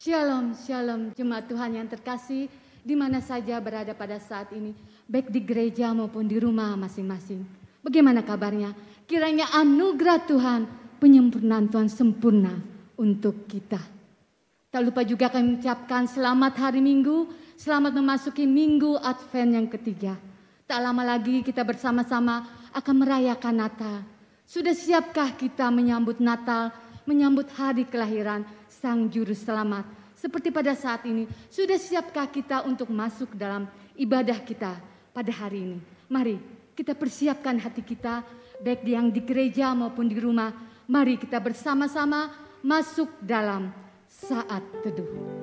Shalom, shalom jemaat Tuhan yang terkasih di mana saja berada pada saat ini, baik di gereja maupun di rumah masing-masing. Bagaimana kabarnya? Kiranya anugerah Tuhan, penyempurnaan Tuhan sempurna untuk kita. Tak lupa juga kami ucapkan selamat hari Minggu, selamat memasuki Minggu Advent yang ketiga. Tak lama lagi kita bersama-sama akan merayakan Natal. Sudah siapkah kita menyambut Natal, menyambut hari kelahiran Sang Juru Selamat? Seperti pada saat ini, sudah siapkah kita untuk masuk dalam ibadah kita pada hari ini? Mari kita persiapkan hati kita, baik yang di gereja maupun di rumah. Mari kita bersama-sama masuk dalam saat teduh.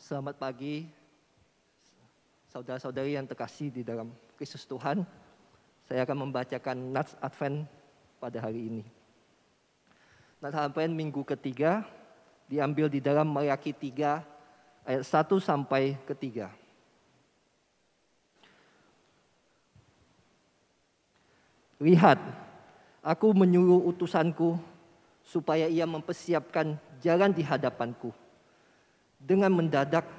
Selamat pagi, saudara-saudari yang terkasih di dalam Kristus Tuhan. Saya akan membacakan Nats Advent pada hari ini. Nats Advent minggu ketiga diambil di dalam Maliaki 3 ayat 1 sampai ke 3. Lihat, Aku menyuruh utusanku supaya ia mempersiapkan jalan di hadapanku. Dengan mendadak,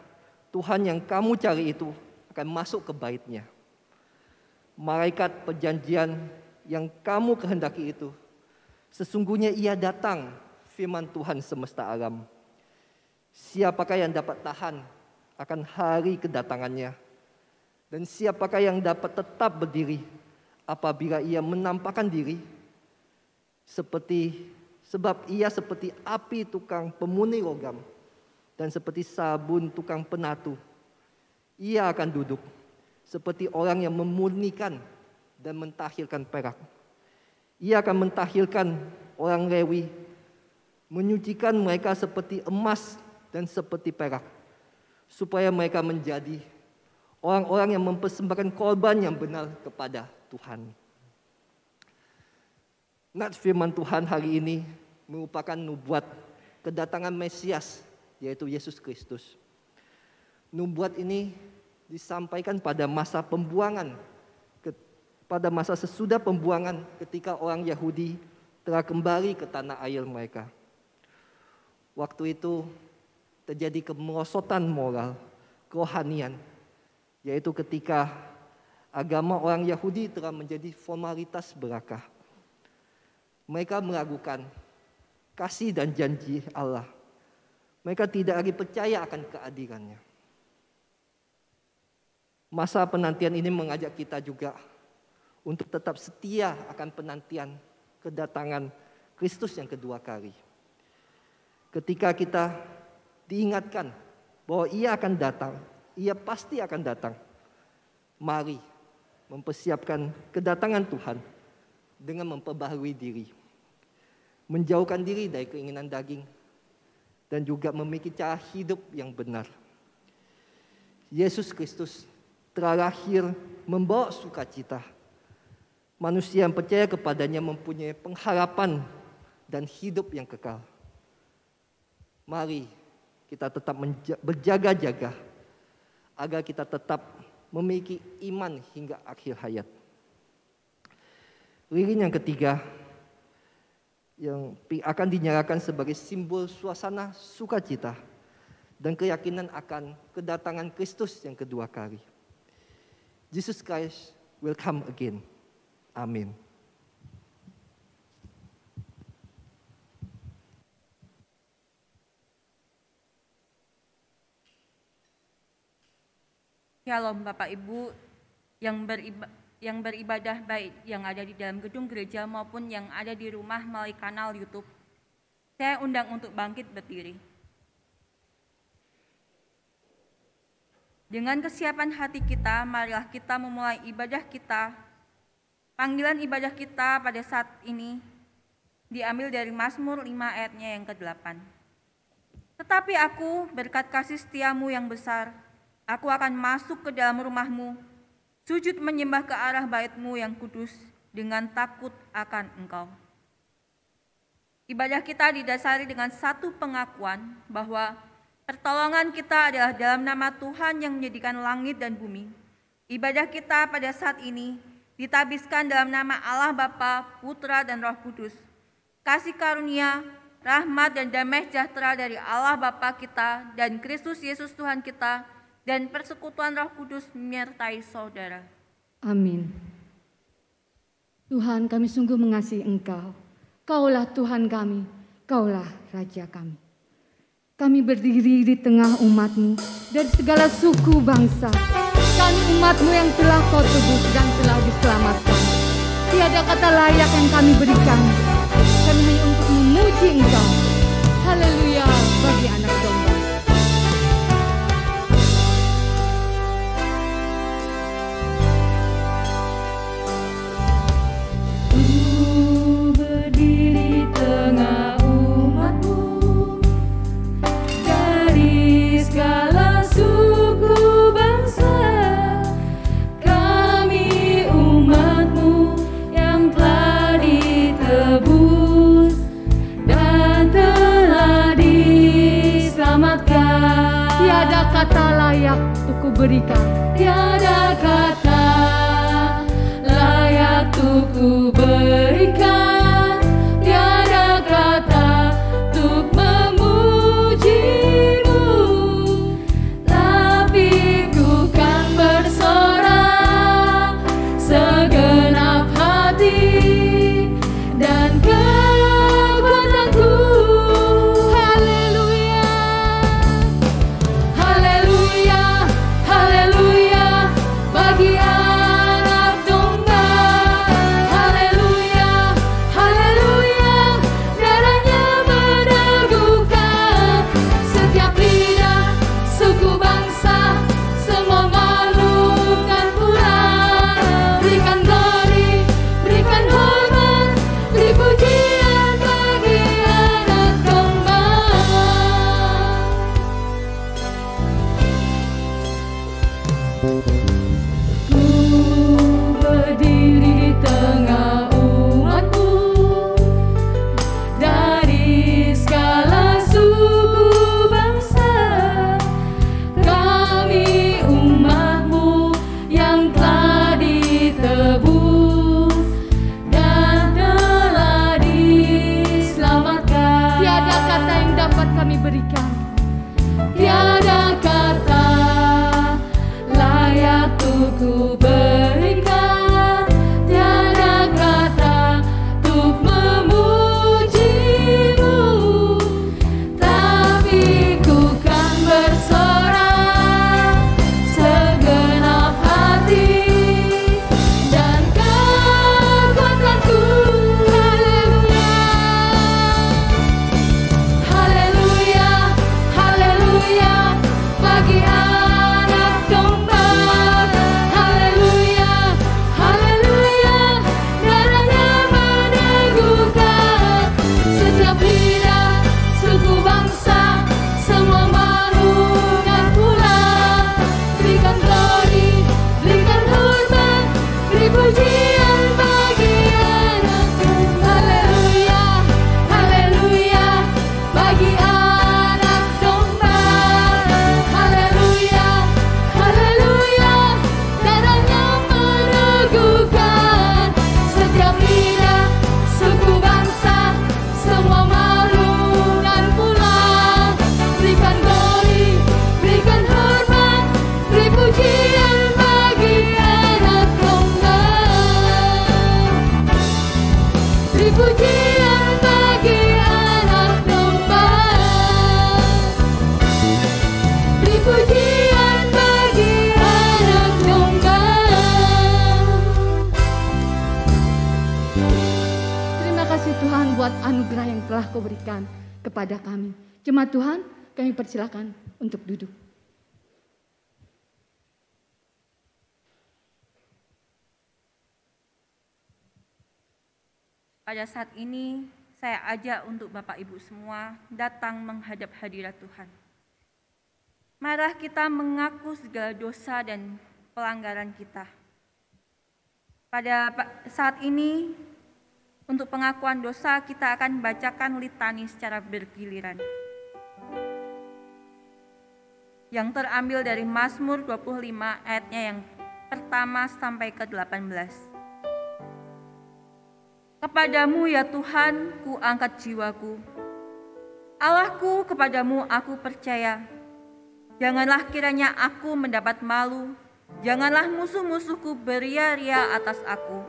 Tuhan yang kamu cari itu akan masuk ke bait-Nya. Malaikat perjanjian yang kamu kehendaki itu, sesungguhnya ia datang, firman Tuhan semesta alam. Siapakah yang dapat tahan akan hari kedatangannya? Dan siapakah yang dapat tetap berdiri apabila ia menampakkan diri? Sebab ia seperti api tukang pemurni logam dan seperti sabun tukang penatu. Ia akan duduk seperti orang yang memurnikan dan mentahirkan perak. Ia akan mentahirkan orang Lewi, menyucikan mereka seperti emas dan seperti perak, supaya mereka menjadi orang-orang yang mempersembahkan korban yang benar kepada Tuhan. Nats firman Tuhan hari ini merupakan nubuat kedatangan Mesias, yaitu Yesus Kristus. Nubuat ini disampaikan pada masa pembuangan, pada masa sesudah pembuangan ketika orang Yahudi telah kembali ke tanah air mereka. Waktu itu terjadi kemerosotan moral, kerohanian, yaitu ketika agama orang Yahudi telah menjadi formalitas belaka. Mereka meragukan kasih dan janji Allah. Mereka tidak lagi percaya akan keadilannya. Masa penantian ini mengajak kita juga untuk tetap setia akan penantian kedatangan Kristus yang kedua kali. Ketika kita diingatkan bahwa ia akan datang, ia pasti akan datang. Mari mempersiapkan kedatangan Tuhan dengan memperbaharui diri, menjauhkan diri dari keinginan daging, dan juga memiliki cara hidup yang benar. Yesus Kristus telah lahir membawa sukacita. Manusia yang percaya kepadanya mempunyai pengharapan dan hidup yang kekal. Mari kita tetap berjaga-jaga agar kita tetap memiliki iman hingga akhir hayat. Lilin yang ketiga yang akan dinyalakan sebagai simbol suasana sukacita dan keyakinan akan kedatangan Kristus yang kedua kali. Jesus Christ will come again. Amin. Shalom Bapak Ibu yang beribadah baik yang ada di dalam gedung gereja maupun yang ada di rumah melalui kanal YouTube. Saya undang untuk bangkit berdiri. Dengan kesiapan hati kita, marilah kita memulai ibadah kita. Panggilan ibadah kita pada saat ini diambil dari Mazmur 5 ayatnya yang ke-8. Tetapi aku berkat kasih setiamu yang besar, aku akan masuk ke dalam rumahmu, sujud menyembah ke arah bait-Mu yang kudus dengan takut akan Engkau. Ibadah kita didasari dengan satu pengakuan bahwa pertolongan kita adalah dalam nama Tuhan yang menjadikan langit dan bumi. Ibadah kita pada saat ini ditabiskan dalam nama Allah Bapa, Putra, dan Roh Kudus. Kasih karunia, rahmat, dan damai sejahtera dari Allah Bapa kita dan Kristus Yesus Tuhan kita dan persekutuan Roh Kudus menyertai saudara. Amin. Tuhan, kami sungguh mengasihi Engkau. Kaulah Tuhan kami, Kaulah Raja kami. Kami berdiri di tengah umat-Mu dari segala suku bangsa. Kami umat-Mu yang telah Kau tebus dan telah diselamatkan. Tiada kata layak yang kami berikan. Kami hanya untuk memuji Engkau. Haleluya bagi anak domba. Berdiri tengah umat-Mu dari segala suku bangsa. Kami umat-Mu yang telah ditebus dan telah diselamatkan. Tiada kata layak untuk kuberikan. Tiada kata layak untuk kuberikan. kami berikan. Tiada kata layak untuk ku berikan, tiada kata untuk memujimu, tapi ku kan bersorak segenap hati dan kekuatanku. Haleluya, haleluya, bagi anak domba. Haleluya, haleluya, darahnya meneguhkan setiap lidah, suku bangsa, semua makhluk dan pula. Berikan glory, berikan hormat, beri pujian bagi anakku. Haleluya, haleluya, bagi anak domba. Haleluya, haleluya, darahnya meneguhkan setiap lidah, suku bangsa, semua makhluk dan pula. Berikan glory, berikan hormat, beri pujian bagi anak domba. Beri pujian bagi anak domba. Beri pujian bagi anak domba. Terima kasih Tuhan buat anugerah yang telah Kau berikan kepada kami. Jemaat Tuhan, kami persilakan untuk duduk. Pada saat ini, saya ajak untuk Bapak Ibu semua datang menghadap hadirat Tuhan. Marilah kita mengaku segala dosa dan pelanggaran kita. Pada saat ini, untuk pengakuan dosa kita akan bacakan litani secara bergiliran. Yang terambil dari Mazmur 25 ayatnya yang pertama sampai ke-18. Kepadamu ya Tuhan, ku angkat jiwaku. Allahku, kepadamu aku percaya. Janganlah kiranya aku mendapat malu, janganlah musuh-musuhku beria-ria atas aku.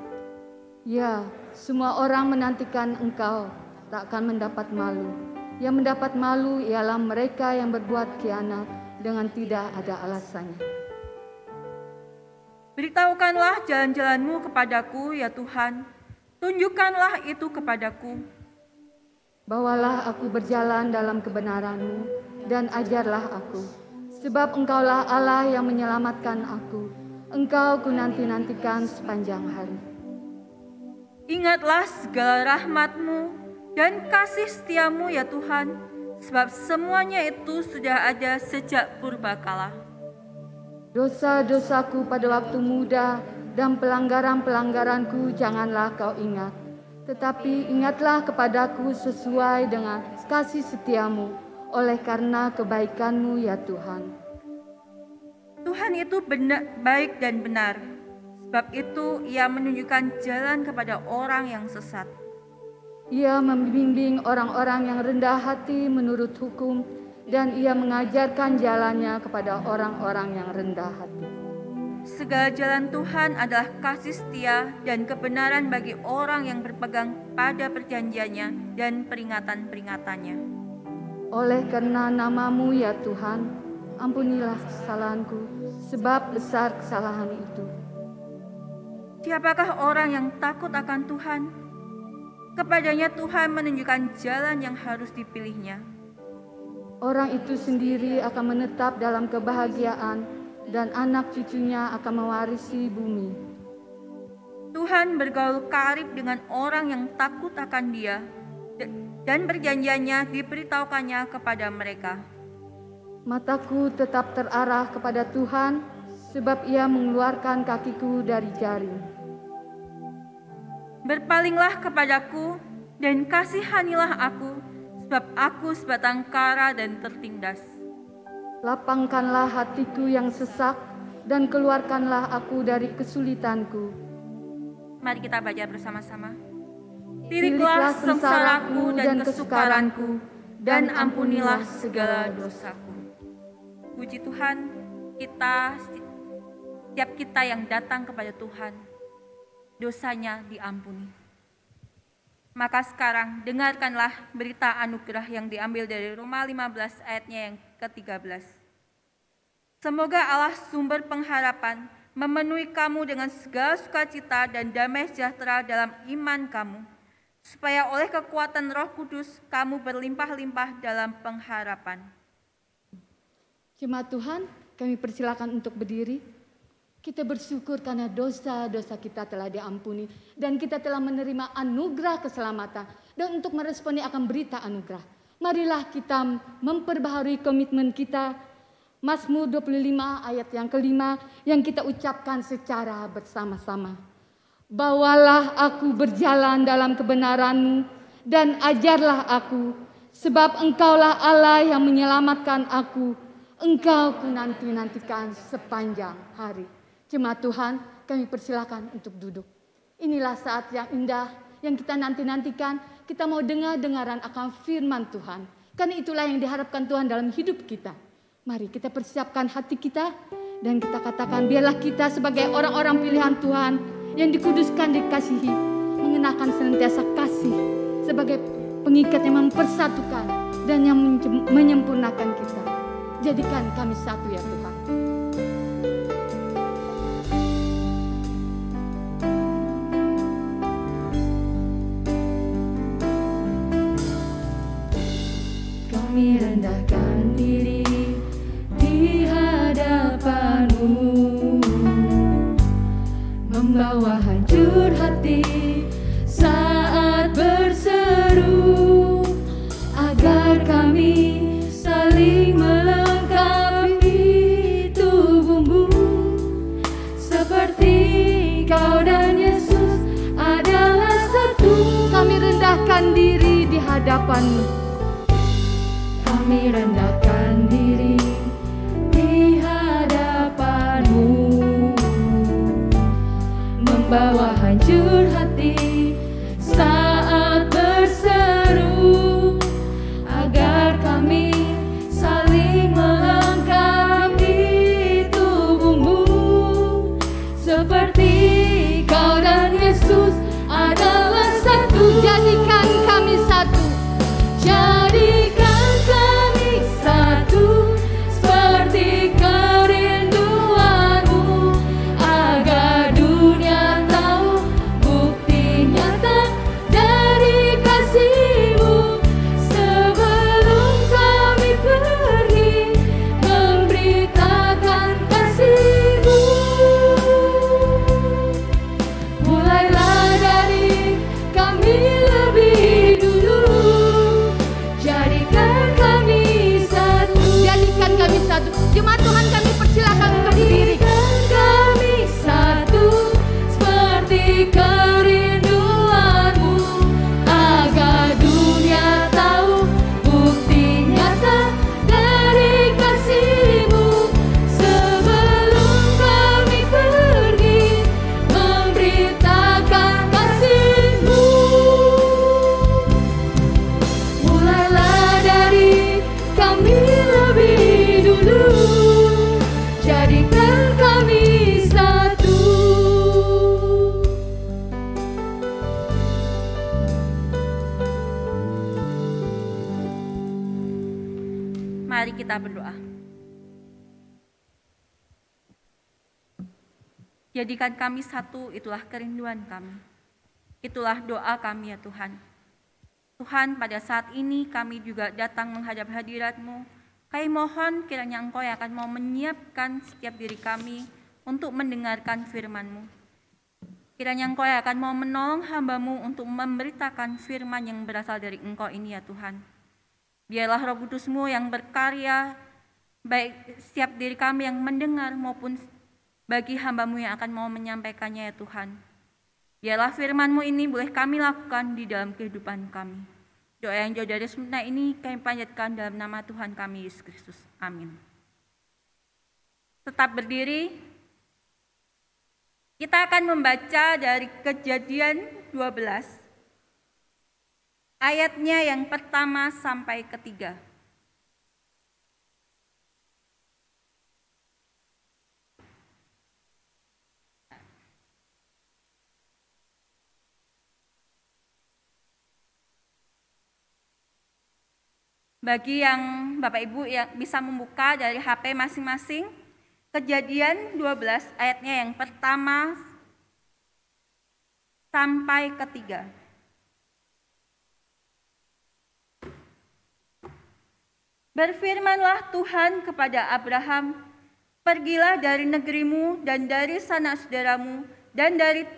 Ya, semua orang menantikan Engkau tak akan mendapat malu. Yang mendapat malu ialah mereka yang berbuat khianat dengan tidak ada alasannya. Beritahukanlah jalan-jalanmu kepadaku ya Tuhan, tunjukkanlah itu kepadaku. Bawalah aku berjalan dalam kebenaran-Mu dan ajarlah aku. Sebab Engkaulah Allah yang menyelamatkan aku. Engkau ku nanti-nantikan sepanjang hari. Ingatlah segala rahmat-Mu dan kasih setia-Mu ya Tuhan, sebab semuanya itu sudah ada sejak purbakala. Dosa-dosaku pada waktu muda dan pelanggaran-pelanggaranku janganlah Kau ingat. Tetapi ingatlah kepadaku sesuai dengan kasih setia-Mu, oleh karena kebaikan-Mu ya Tuhan. Tuhan itu baik dan benar, sebab itu Ia menunjukkan jalan kepada orang yang sesat. Ia membimbing orang-orang yang rendah hati menurut hukum, dan Ia mengajarkan jalannya kepada orang-orang yang rendah hati. Segala jalan Tuhan adalah kasih setia dan kebenaran bagi orang yang berpegang pada perjanjiannya dan peringatan-peringatannya. Oleh karena nama-Mu ya Tuhan, ampunilah kesalahanku, sebab besar kesalahan itu. Siapakah orang yang takut akan Tuhan? Kepadanya Tuhan menunjukkan jalan yang harus dipilihnya. Orang itu sendiri akan menetap dalam kebahagiaan, dan anak cucunya akan mewarisi bumi. Tuhan bergaul karib dengan orang yang takut akan Dia, dan perjanjiannya diberitahukannya kepada mereka. Mataku tetap terarah kepada Tuhan, sebab Ia mengeluarkan kakiku dari jaring. Berpalinglah kepadaku dan kasihanilah aku, sebab aku sebatang kara dan tertindas. Lapangkanlah hatiku yang sesak, dan keluarkanlah aku dari kesulitanku. Mari kita baca bersama-sama. Tiriklah sengsaraku dan kesukaranku, dan ampunilah segala dosaku. Puji Tuhan, setiap kita yang datang kepada Tuhan, dosanya diampuni. Maka sekarang dengarkanlah berita anugerah yang diambil dari Roma 15 ayatnya yang ke-13. Semoga Allah sumber pengharapan memenuhi kamu dengan segala sukacita dan damai sejahtera dalam iman kamu, supaya oleh kekuatan Roh Kudus kamu berlimpah-limpah dalam pengharapan. Jemaat Tuhan, kami persilakan untuk berdiri. Kita bersyukur karena dosa-dosa kita telah diampuni dan kita telah menerima anugerah keselamatan. Dan untuk meresponi akan berita anugerah, marilah kita memperbaharui komitmen kita. Mazmur 25 ayat yang kelima yang kita ucapkan secara bersama-sama. Bawalah aku berjalan dalam kebenaran-Mu dan ajarlah aku, sebab Engkaulah Allah yang menyelamatkan aku. Engkau ku nanti-nantikan sepanjang hari. Jemaat Tuhan, kami persilakan untuk duduk. Inilah saat yang indah yang kita nanti-nantikan. Kita mau dengar-dengaran akan firman Tuhan. Karena itulah yang diharapkan Tuhan dalam hidup kita. Mari kita persiapkan hati kita dan kita katakan, biarlah kita sebagai orang-orang pilihan Tuhan yang dikuduskan, dikasihi, mengenakan senantiasa kasih sebagai pengikat yang mempersatukan dan yang menyempurnakan kita. Jadikan kami satu ya Tuhan. Kami rendahkan diri di hadapan-Mu, membawa hancur hati saat berseru, agar kami saling melengkapi tubuh-Mu, seperti Kau dan Yesus adalah satu. Kami rendahkan diri di hadapan-Mu. Kami rendahkan diri di hadapan-Mu, membawa hancur hati saat berseru, agar kami saling melengkapi tubuh-Mu, seperti Kau dan Yesus adalah satu. Jadikan kami satu. Jadikan kami satu, seperti kerinduan-Mu, agar dunia tahu bukti nyata dari kasih-Mu. Sebelum kami pergi memberitakan kasih-Mu, mulailah dari kami lebih dulu. Jadikan kami satu. Jadikan kami satu. Jemaat Tuhan, kami persilakan untuk berdiri. Jadikan kami satu, seperti kerinduan-Mu, agar dunia tahu bukti nyata dari kasih-Mu. Sebelum kami pergi memberitakan kasih-Mu, mulailah dari kami lebih dulu. Jadikan kami satu. Mari kita berdoa. Jadikan kami satu, itulah kerinduan kami. Itulah doa kami ya Tuhan. Tuhan, pada saat ini kami juga datang menghadap hadirat-Mu. Kami mohon kiranya Engkau yang akan mau menyiapkan setiap diri kami untuk mendengarkan firman-Mu. Kiranya Engkau yang akan mau menolong hamba-Mu untuk memberitakan firman yang berasal dari Engkau ini ya Tuhan. Biarlah Roh Kudus-Mu yang berkarya, baik setiap diri kami yang mendengar maupun bagi hamba-Mu yang akan mau menyampaikannya ya Tuhan. Biarlah firman-Mu ini boleh kami lakukan di dalam kehidupan kami. Doa yang jauh dari sempurna ini kami panjatkan dalam nama Tuhan kami, Yesus Kristus. Amin. Tetap berdiri. Kita akan membaca dari Kejadian 12 ayatnya yang pertama sampai ketiga. Bagi yang Bapak Ibu yang bisa membuka dari HP masing-masing, Kejadian 12 ayatnya yang pertama sampai ketiga. Berfirmanlah Tuhan kepada Abraham, "Pergilah dari negerimu dan dari sanak saudaramu dan dari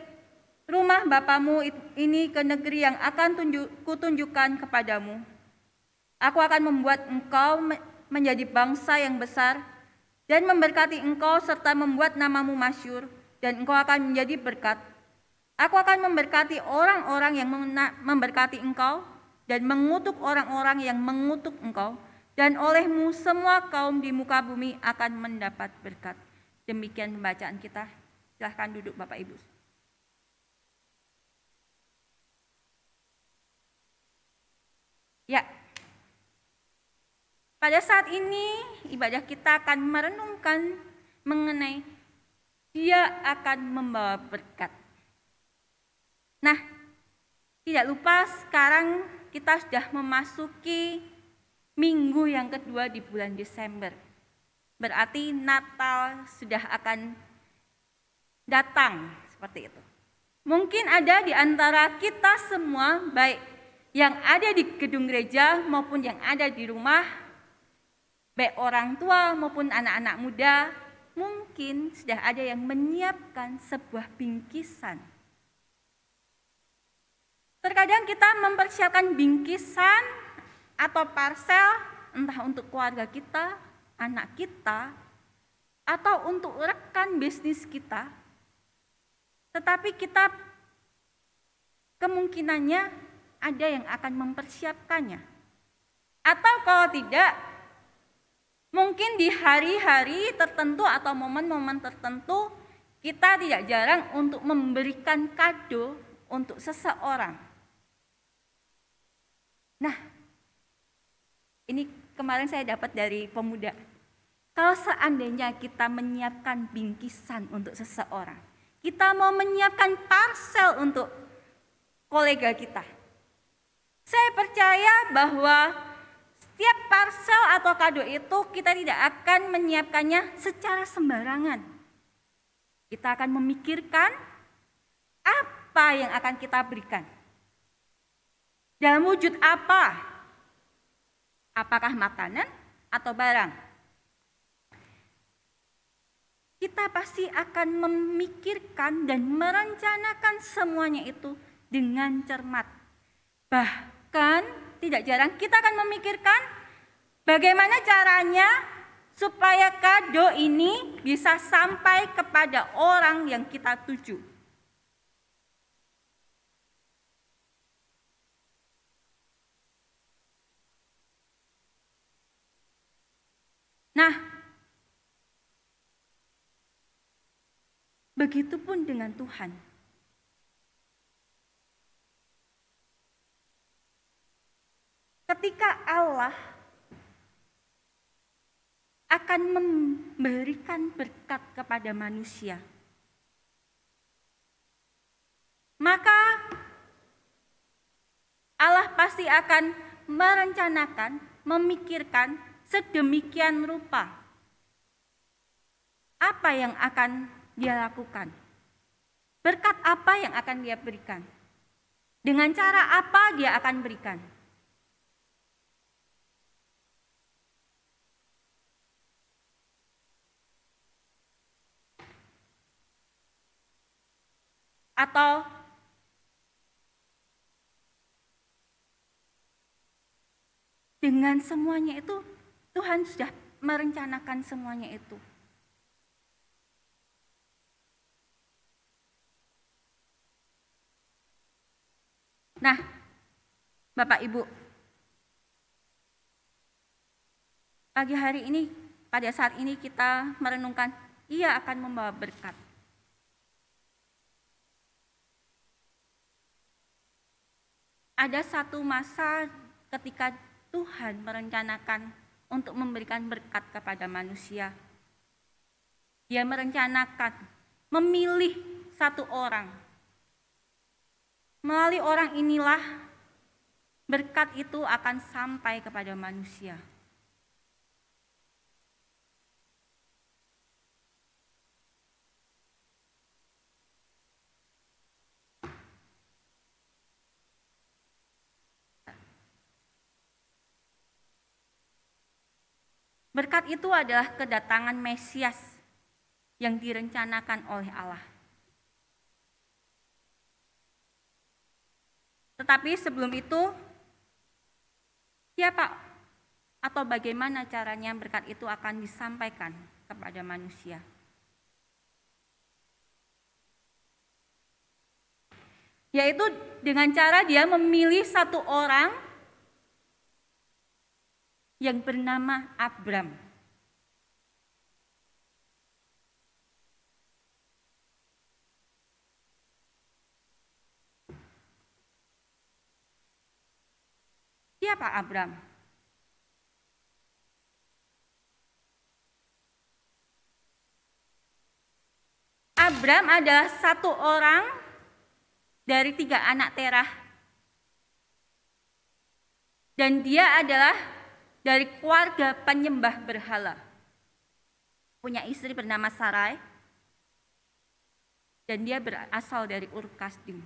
rumah bapamu ini ke negeri yang akan kutunjukkan kepadamu. Aku akan membuat engkau menjadi bangsa yang besar dan memberkati engkau serta membuat namamu masyhur, dan engkau akan menjadi berkat. Aku akan memberkati orang-orang yang memberkati engkau dan mengutuk orang-orang yang mengutuk engkau, dan olehmu semua kaum di muka bumi akan mendapat berkat." Demikian pembacaan kita. Silahkan duduk Bapak Ibu. Ya. Pada saat ini ibadah kita akan merenungkan mengenai Dia akan membawa berkat. Nah, tidak lupa sekarang kita sudah memasuki minggu yang kedua di bulan Desember. Berarti Natal sudah akan datang, seperti itu. Mungkin ada di antara kita semua, baik yang ada di gedung gereja maupun yang ada di rumah, baik orang tua maupun anak-anak muda, mungkin sudah ada yang menyiapkan sebuah bingkisan. Terkadang kita mempersiapkan bingkisan atau parsel, entah untuk keluarga kita, anak kita, atau untuk rekan bisnis kita. Tetapi kita kemungkinannya ada yang akan mempersiapkannya. Atau kalau tidak, mungkin di hari-hari tertentu atau momen-momen tertentu kita tidak jarang untuk memberikan kado untuk seseorang. Nah, ini kemarin saya dapat dari pemuda. Kalau seandainya kita menyiapkan bingkisan untuk seseorang, kita mau menyiapkan parsel untuk kolega kita, saya percaya bahwa setiap parsel atau kado itu kita tidak akan menyiapkannya secara sembarangan. Kita akan memikirkan apa yang akan kita berikan. Dalam wujud apa? Apakah makanan atau barang? Kita pasti akan memikirkan dan merencanakan semuanya itu dengan cermat. Bahkan tidak jarang kita akan memikirkan bagaimana caranya supaya kado ini bisa sampai kepada orang yang kita tuju. Nah, begitupun dengan Tuhan. Ketika Allah akan memberikan berkat kepada manusia, maka Allah pasti akan merencanakan, memikirkan sedemikian rupa apa yang akan Dia lakukan, berkat apa yang akan Dia berikan, dengan cara apa Dia akan berikan. Atau dengan semuanya itu, Tuhan sudah merencanakan semuanya itu. Nah, Bapak Ibu, pagi hari ini, pada saat ini kita merenungkan, Ia akan membawa berkat. ada satu masa ketika Tuhan merencanakan untuk memberikan berkat kepada manusia. Dia merencanakan memilih satu orang. Melalui orang inilah berkat itu akan sampai kepada manusia. Berkat itu adalah kedatangan Mesias yang direncanakan oleh Allah. Tetapi sebelum itu, siapa atau bagaimana caranya berkat itu akan disampaikan kepada manusia? Yaitu dengan cara dia memilih satu orang yang bernama Abram. Siapa Abram? Abram adalah satu orang dari 3 anak Terah. Dan dia adalah dari keluarga penyembah berhala. Punya istri bernama Sarai. Dan dia berasal dari Ur Kasdim.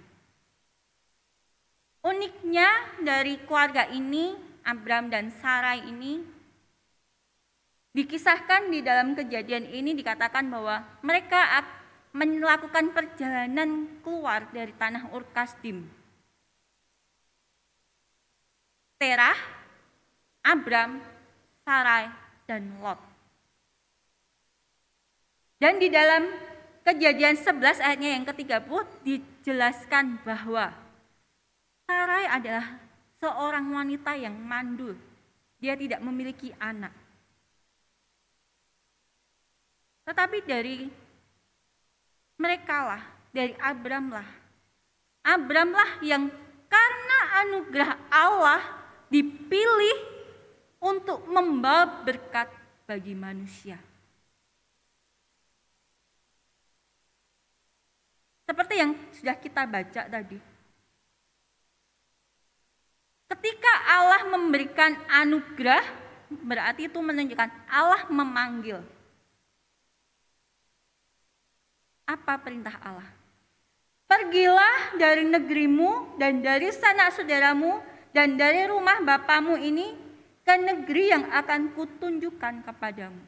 Uniknya dari keluarga ini, Abram dan Sarai ini, dikisahkan di dalam kejadian ini dikatakan bahwa mereka melakukan perjalanan keluar dari tanah Ur Kasdim. Terah, Abram, Sarai, dan Lot. Dan di dalam Kejadian 11 ayatnya yang ke-30 dijelaskan bahwa Sarai adalah seorang wanita yang mandul. Dia tidak memiliki anak. Tetapi dari mereka lah, dari Abram lah yang karena anugerah Allah dipilih untuk membawa berkat bagi manusia. Seperti yang sudah kita baca tadi. Ketika Allah memberikan anugerah, berarti itu menunjukkan Allah memanggil. Apa perintah Allah? Pergilah dari negerimu dan dari sanak saudaramu dan dari rumah bapamu ini ke negeri yang akan kutunjukkan kepadamu.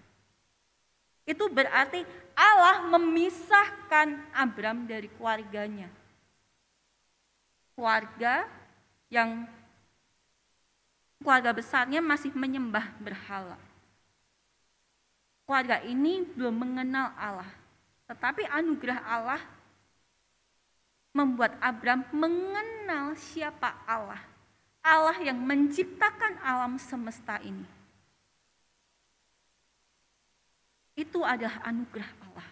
Itu berarti Allah memisahkan Abram dari keluarganya. Keluarga yang keluarga besarnya masih menyembah berhala. Keluarga ini belum mengenal Allah. Tetapi anugerah Allah membuat Abram mengenal siapa Allah. Allah yang menciptakan alam semesta ini. Itu adalah anugerah Allah.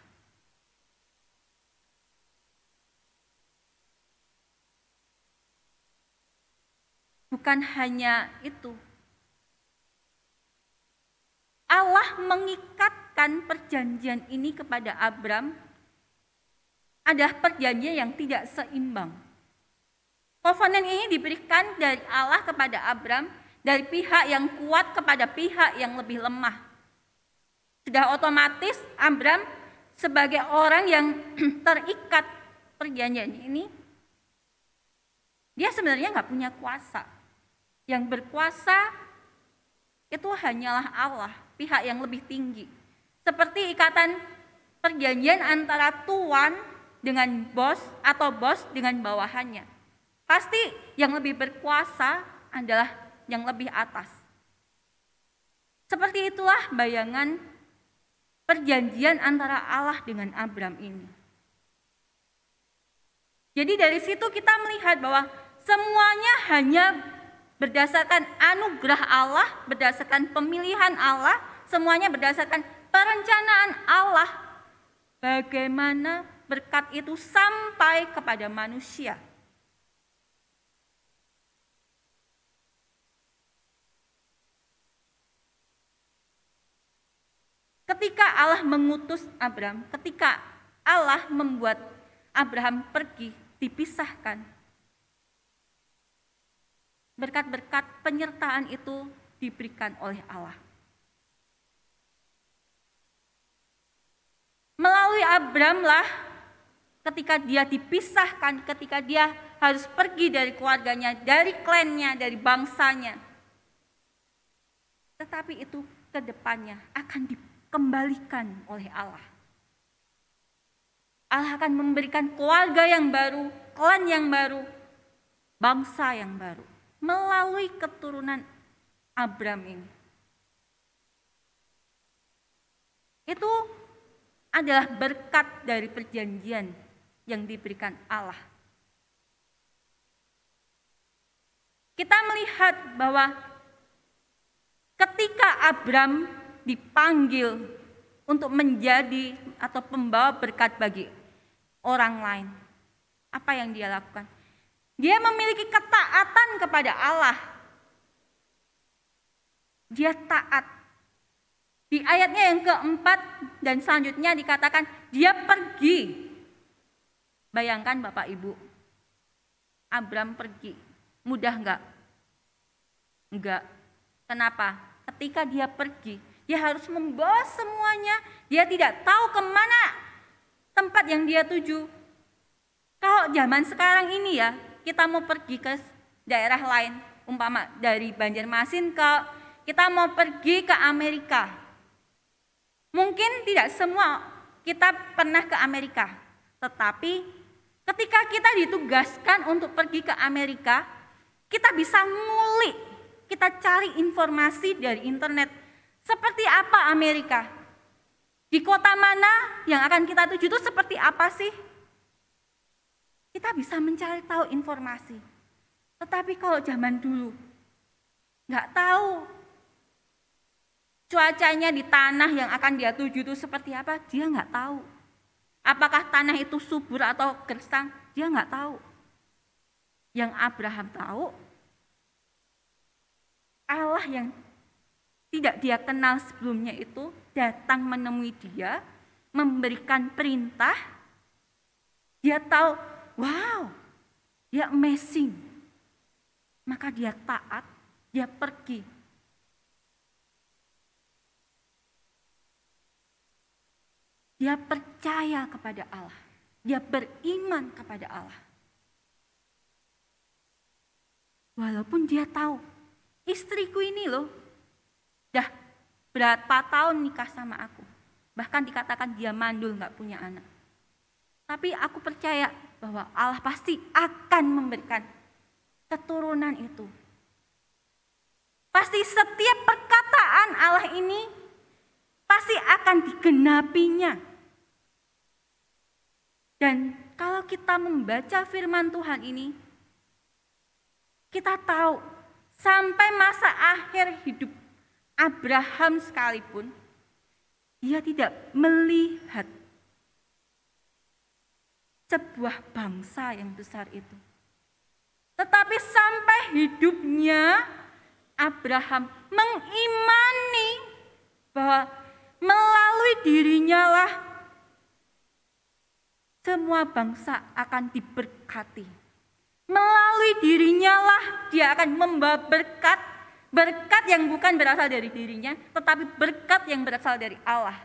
Bukan hanya itu. Allah mengikatkan perjanjian ini kepada Abram adalah perjanjian yang tidak seimbang. Kovenant ini diberikan dari Allah kepada Abram dari pihak yang kuat kepada pihak yang lebih lemah. Sudah otomatis Abram sebagai orang yang terikat perjanjian ini, dia sebenarnya nggak punya kuasa. Yang berkuasa itu hanyalah Allah, pihak yang lebih tinggi. Seperti ikatan perjanjian antara tuan dengan bos atau bos dengan bawahannya. Pasti yang lebih berkuasa adalah yang lebih atas. Seperti itulah bayangan perjanjian antara Allah dengan Abram ini. Jadi dari situ kita melihat bahwa semuanya hanya berdasarkan anugerah Allah, berdasarkan pemilihan Allah, semuanya berdasarkan perencanaan Allah. Bagaimana berkat itu sampai kepada manusia. ketika Allah mengutus Abraham, ketika Allah membuat Abraham pergi, dipisahkan. Berkat-berkat penyertaan itu diberikan oleh Allah. Melalui Abrahamlah ketika dia dipisahkan, ketika dia harus pergi dari keluarganya, dari klannya, dari bangsanya. Tetapi itu ke depannya akan dikembalikan oleh Allah. Allah akan memberikan keluarga yang baru, klan yang baru, bangsa yang baru melalui keturunan Abraham ini. Itu adalah berkat dari perjanjian yang diberikan Allah. Kita melihat bahwa ketika Abraham dipanggil untuk menjadi atau pembawa berkat bagi orang lain, apa yang dia lakukan? Dia memiliki ketaatan kepada Allah. Dia taat. Di ayatnya yang keempat dan selanjutnya dikatakan dia pergi. Bayangkan Bapak Ibu, Abraham pergi. Mudah enggak? Enggak. Kenapa? Ketika dia pergi, dia harus membawa semuanya. Dia tidak tahu kemana tempat yang dia tuju. Kalau zaman sekarang ini ya, kita mau pergi ke daerah lain, umpama dari Banjarmasin kita mau pergi ke Amerika. Mungkin tidak semua kita pernah ke Amerika, tetapi ketika kita ditugaskan untuk pergi ke Amerika, kita bisa ngulik, kita cari informasi dari internet. Seperti apa Amerika? Di kota mana yang akan kita tuju itu seperti apa sih? Kita bisa mencari tahu informasi. Tetapi kalau zaman dulu, nggak tahu cuacanya di tanah yang akan dia tuju itu seperti apa, dia nggak tahu. Apakah tanah itu subur atau gersang, dia nggak tahu. Yang Abraham tahu, Allah yang tidak dia kenal sebelumnya itu datang menemui dia, memberikan perintah. Dia tahu, wow, dia amazing. Maka dia taat, dia pergi. Dia percaya kepada Allah. Dia beriman kepada Allah. Walaupun dia tahu, istriku ini loh, dah berapa tahun nikah sama aku. Bahkan dikatakan dia mandul, gak punya anak. Tapi aku percaya bahwa Allah pasti akan memberikan keturunan itu. Pasti setiap perkataan Allah ini pasti akan digenapinya. Dan kalau kita membaca firman Tuhan ini, kita tahu sampai masa akhir hidup Abraham sekalipun, dia tidak melihat sebuah bangsa yang besar itu. Tetapi sampai hidupnya Abraham mengimani bahwa melalui dirinya lah semua bangsa akan diberkati. Melalui dirinya lah dia akan membawa berkat. Berkat yang bukan berasal dari dirinya, tetapi berkat yang berasal dari Allah.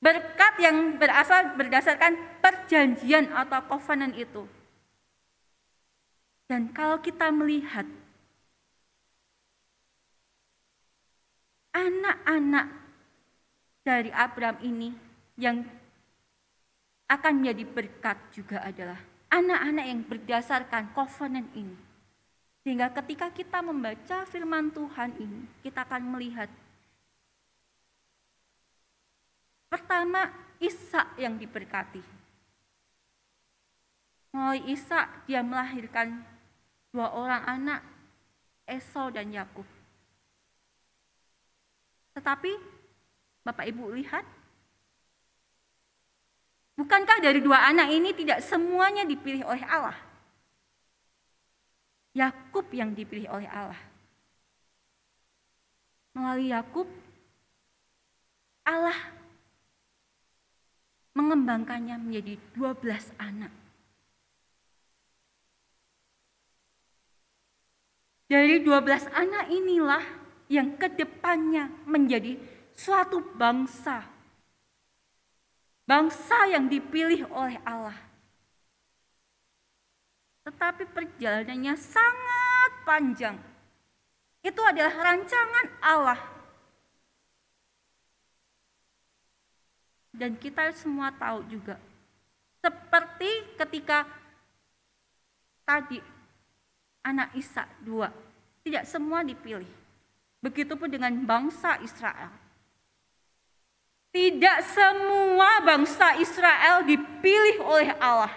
Berkat yang berasal berdasarkan perjanjian atau covenant itu. Dan kalau kita melihat anak-anak dari Abraham ini yang akan menjadi berkat juga adalah anak-anak yang berdasarkan covenant ini. Sehingga ketika kita membaca firman Tuhan ini, kita akan melihat pertama Ishak yang diberkati. Melalui Ishak dia melahirkan 2 orang anak, Esau dan Yakub. Tetapi Bapak Ibu lihat, bukankah dari 2 anak ini tidak semuanya dipilih oleh Allah? Yakub yang dipilih oleh Allah. Melalui Yakub, Allah mengembangkannya menjadi 12 anak. Dari 12 anak inilah yang kedepannya menjadi suatu bangsa. Bangsa yang dipilih oleh Allah. Tetapi perjalanannya sangat panjang. Itu adalah rancangan Allah. Dan kita semua tahu juga, seperti ketika tadi anak Ishak 2, tidak semua dipilih. Begitupun dengan bangsa Israel. Tidak semua bangsa Israel dipilih oleh Allah.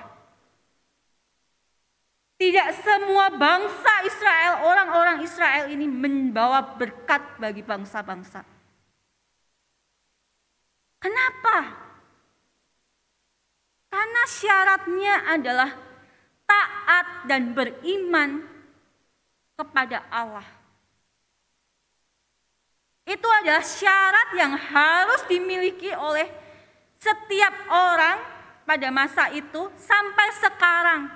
Tidak semua bangsa Israel, orang-orang Israel ini membawa berkat bagi bangsa-bangsa. Kenapa? Karena syaratnya adalah taat dan beriman kepada Allah. Itu adalah syarat yang harus dimiliki oleh setiap orang pada masa itu sampai sekarang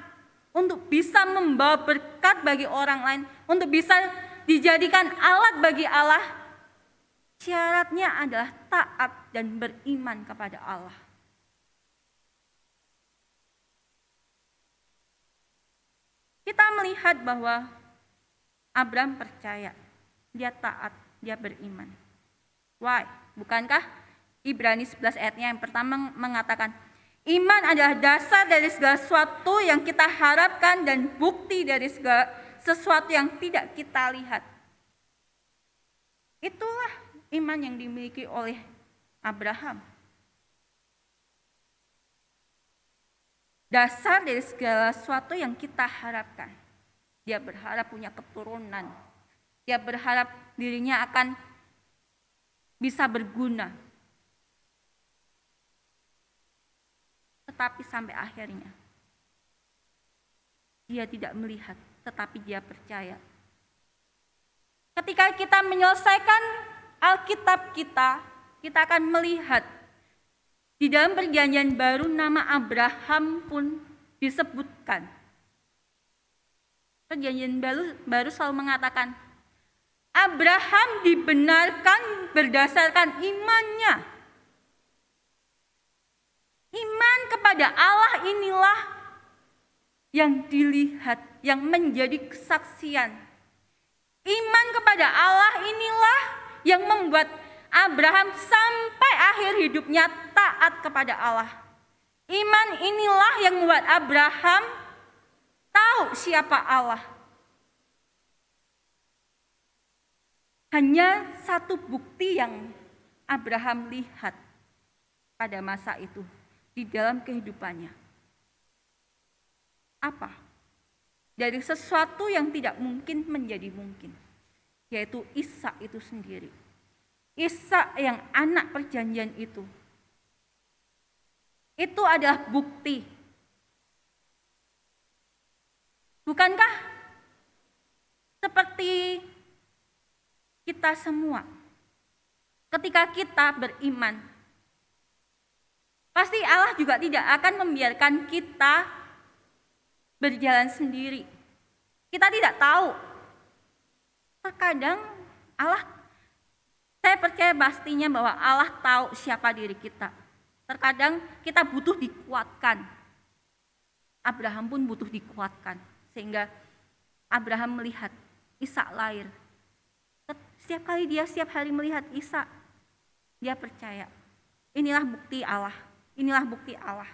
untuk bisa membawa berkat bagi orang lain, untuk bisa dijadikan alat bagi Allah. Syaratnya adalah taat dan beriman kepada Allah. Kita melihat bahwa Abraham percaya, dia taat, dia beriman. Why? Bukankah Ibrani 11 ayatnya yang pertama mengatakan, iman adalah dasar dari segala sesuatu yang kita harapkan dan bukti dari segala sesuatu yang tidak kita lihat. Itulah iman yang dimiliki oleh Abraham. Dasar dari segala sesuatu yang kita harapkan. Dia berharap punya keturunan. Dia berharap dirinya akan bisa berguna. Tetapi sampai akhirnya, dia tidak melihat, tetapi dia percaya. Ketika kita menyelesaikan Alkitab kita akan melihat di dalam perjanjian baru nama Abraham pun disebutkan. Perjanjian baru selalu mengatakan, Abraham dibenarkan berdasarkan imannya. Iman kepada Allah inilah yang dilihat, yang menjadi kesaksian. Iman kepada Allah inilah yang membuat Abraham sampai akhir hidupnya taat kepada Allah. Iman inilah yang membuat Abraham tahu siapa Allah. Hanya satu bukti yang Abraham lihat pada masa itu di dalam kehidupannya. Apa? Dari sesuatu yang tidak mungkin menjadi mungkin, yaitu Ishak itu sendiri. Ishak yang anak perjanjian itu adalah bukti. Bukankah seperti kita semua, ketika kita beriman, pasti Allah juga tidak akan membiarkan kita berjalan sendiri. Kita tidak tahu. Terkadang saya percaya pastinya bahwa Allah tahu siapa diri kita. Terkadang kita butuh dikuatkan. Abraham pun butuh dikuatkan. Sehingga Abraham melihat Ishak lahir. Setiap kali dia setiap hari melihat Ishak, dia percaya, inilah bukti Allah. Inilah bukti Allah.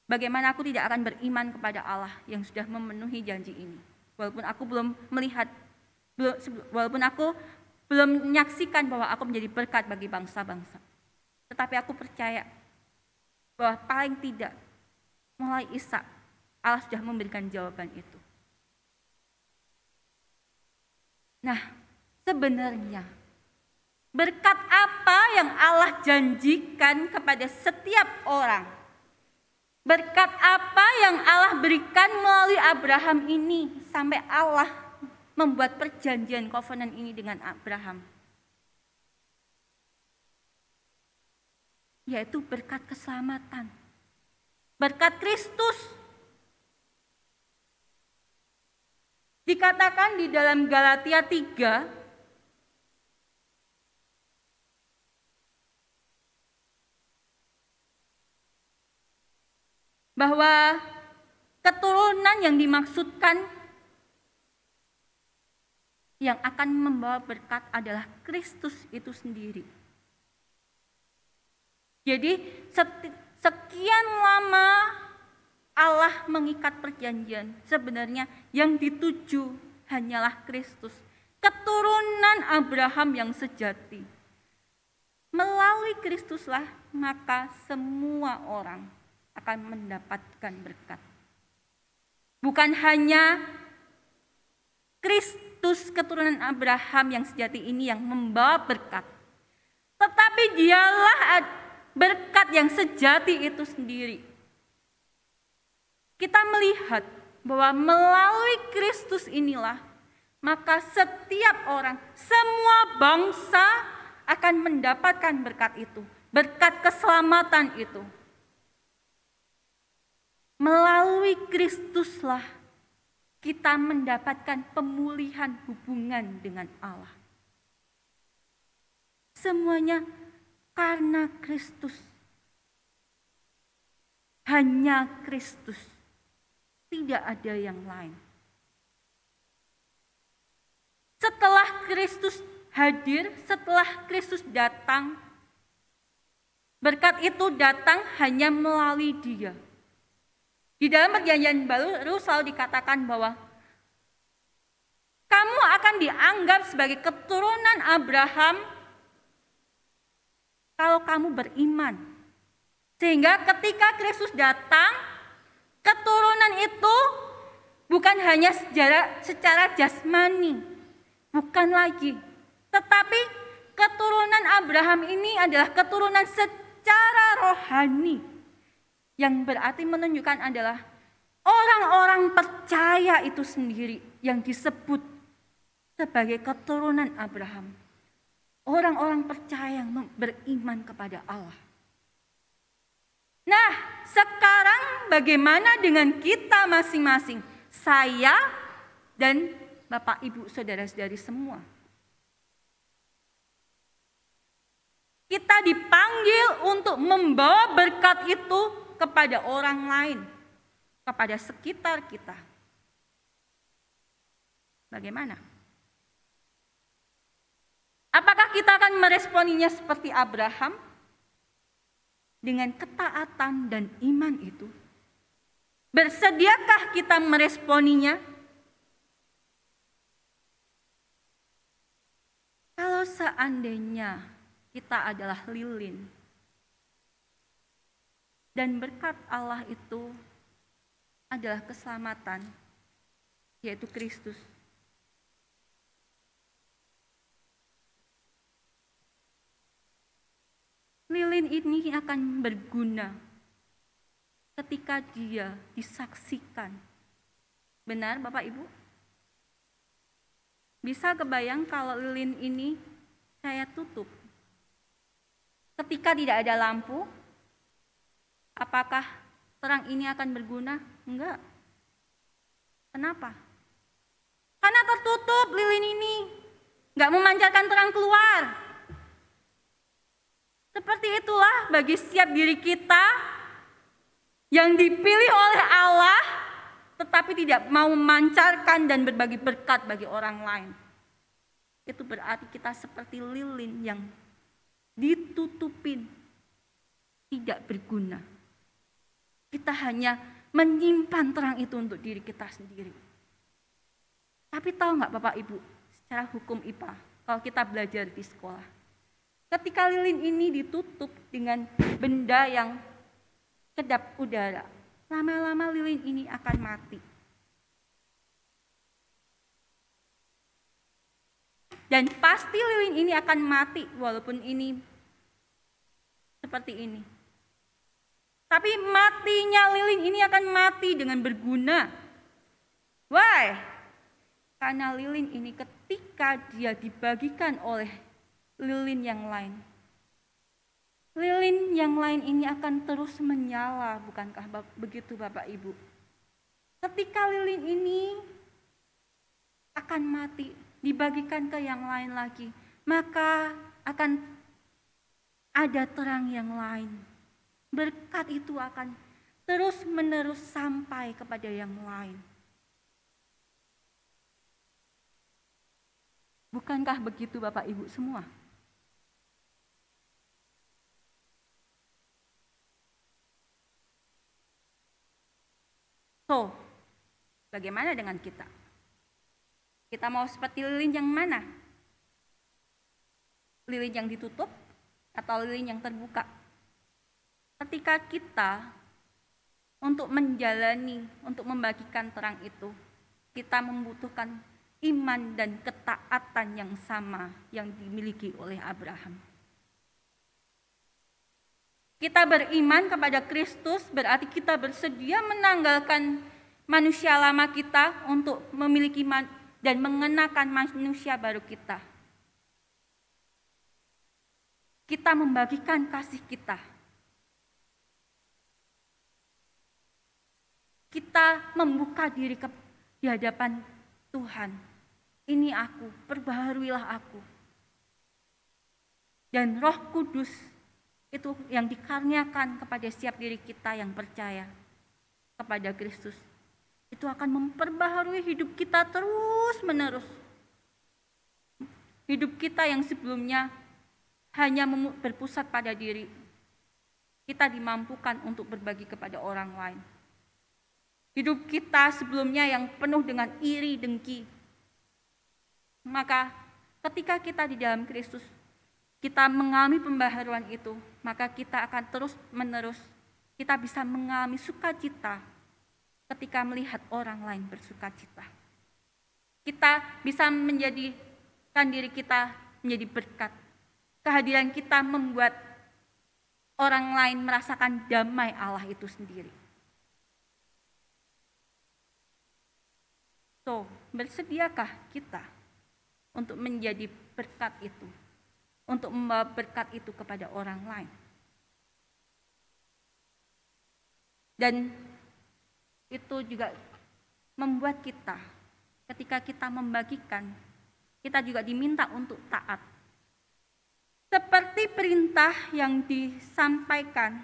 Bagaimana aku tidak akan beriman kepada Allah yang sudah memenuhi janji ini. Walaupun aku belum melihat, walaupun aku belum menyaksikan bahwa aku menjadi berkat bagi bangsa-bangsa. Tetapi aku percaya bahwa paling tidak mulai Ishak, Allah sudah memberikan jawaban itu. Nah, sebenarnya berkat apa yang Allah janjikan kepada setiap orang? Berkat apa yang Allah berikan melalui Abraham ini sampai Allah membuat perjanjian covenant ini dengan Abraham? yaitu berkat keselamatan, berkat Kristus. Dikatakan di dalam Galatia 3, bahwa keturunan yang dimaksudkan yang akan membawa berkat adalah Kristus itu sendiri. Jadi sekian lama Allah mengikat perjanjian, sebenarnya yang dituju hanyalah Kristus, keturunan Abraham yang sejati. Melalui Kristuslah maka semua orang akan mendapatkan berkat. Bukan hanya Kristus keturunan Abraham yang sejati ini yang membawa berkat, tetapi dialah berkat yang sejati itu sendiri. Kita melihat bahwa melalui Kristus inilah maka setiap orang, semua bangsa akan mendapatkan berkat itu, berkat keselamatan itu. Melalui Kristuslah kita mendapatkan pemulihan hubungan dengan Allah. Semuanya karena Kristus. Hanya Kristus. Tidak ada yang lain. Setelah Kristus hadir, setelah Kristus datang, berkat itu datang hanya melalui Dia. Di dalam perjanjian baru selalu dikatakan bahwa kamu akan dianggap sebagai keturunan Abraham kalau kamu beriman. Sehingga ketika Kristus datang, keturunan itu bukan hanya secara jasmani, bukan lagi. Tetapi keturunan Abraham ini adalah keturunan secara rohani. Yang berarti menunjukkan adalah orang-orang percaya itu sendiri yang disebut sebagai keturunan Abraham. Orang-orang percaya yang beriman kepada Allah. Nah, sekarang bagaimana dengan kita masing-masing? Saya dan Bapak, Ibu, Saudara-saudari semua. Kita dipanggil untuk membawa berkat itu kepada orang lain, kepada sekitar kita. Bagaimana? Apakah kita akan meresponinya seperti Abraham? Dengan ketaatan dan iman itu? Bersediakah kita meresponinya? Kalau seandainya kita adalah lilin, dan berkat Allah itu adalah keselamatan, yaitu Kristus. Lilin ini akan berguna ketika dia disaksikan. Benar Bapak Ibu? Bisa kebayang kalau lilin ini saya tutup. Ketika tidak ada lampu, apakah terang ini akan berguna? Enggak. Kenapa? Karena tertutup lilin ini. Enggak memancarkan terang keluar. Seperti itulah bagi setiap diri kita yang dipilih oleh Allah, tetapi tidak mau memancarkan dan berbagi berkat bagi orang lain. Itu berarti kita seperti lilin yang ditutupin, tidak berguna. Kita hanya menyimpan terang itu untuk diri kita sendiri. Tapi tahu nggak Bapak Ibu, secara hukum IPA, kalau kita belajar di sekolah, ketika lilin ini ditutup dengan benda yang kedap udara, lama-lama lilin ini akan mati. Dan pasti lilin ini akan mati walaupun ini seperti ini. Tapi matinya lilin ini akan mati dengan berguna. Why? Karena lilin ini ketika dia dibagikan oleh lilin yang lain, lilin yang lain ini akan terus menyala, bukankah begitu Bapak Ibu? Ketika lilin ini akan mati, dibagikan ke yang lain lagi, maka akan ada terang yang lain. Berkat itu akan terus-menerus sampai kepada yang lain. Bukankah begitu Bapak Ibu semua? So, bagaimana dengan kita? Kita mau seperti lilin yang mana? Lilin yang ditutup atau lilin yang terbuka? Ketika kita untuk menjalani, untuk membagikan terang itu, kita membutuhkan iman dan ketaatan yang sama yang dimiliki oleh Abraham. Kita beriman kepada Kristus berarti kita bersedia menanggalkan manusia lama kita untuk memiliki dan mengenakan manusia baru kita. Kita membagikan kasih kita. Kita membuka diri di hadapan Tuhan. Ini aku, perbaharuilah aku. Dan Roh Kudus itu yang dikaruniakan kepada setiap diri kita yang percaya kepada Kristus. Itu akan memperbaharui hidup kita terus-menerus. Hidup kita yang sebelumnya hanya berpusat pada diri, kita dimampukan untuk berbagi kepada orang lain. Hidup kita sebelumnya yang penuh dengan iri, dengki. Maka ketika kita di dalam Kristus, kita mengalami pembaharuan itu, maka kita akan terus-menerus, kita bisa mengalami sukacita ketika melihat orang lain bersukacita. Kita bisa menjadikan diri kita menjadi berkat. Kehadiran kita membuat orang lain merasakan damai Allah itu sendiri. So, bersediakah kita untuk menjadi berkat itu? Untuk membawa berkat itu kepada orang lain? Dan itu juga membuat kita, ketika kita membagikan, kita juga diminta untuk taat. Seperti perintah yang disampaikan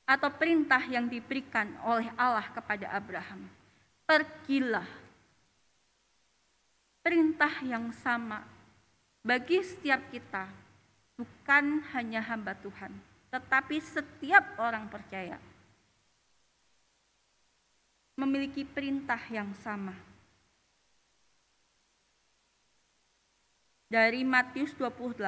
atau perintah yang diberikan oleh Allah kepada Abraham. Pergilah. Perintah yang sama bagi setiap kita, bukan hanya hamba Tuhan, tetapi setiap orang percaya memiliki perintah yang sama. Dari Matius 28,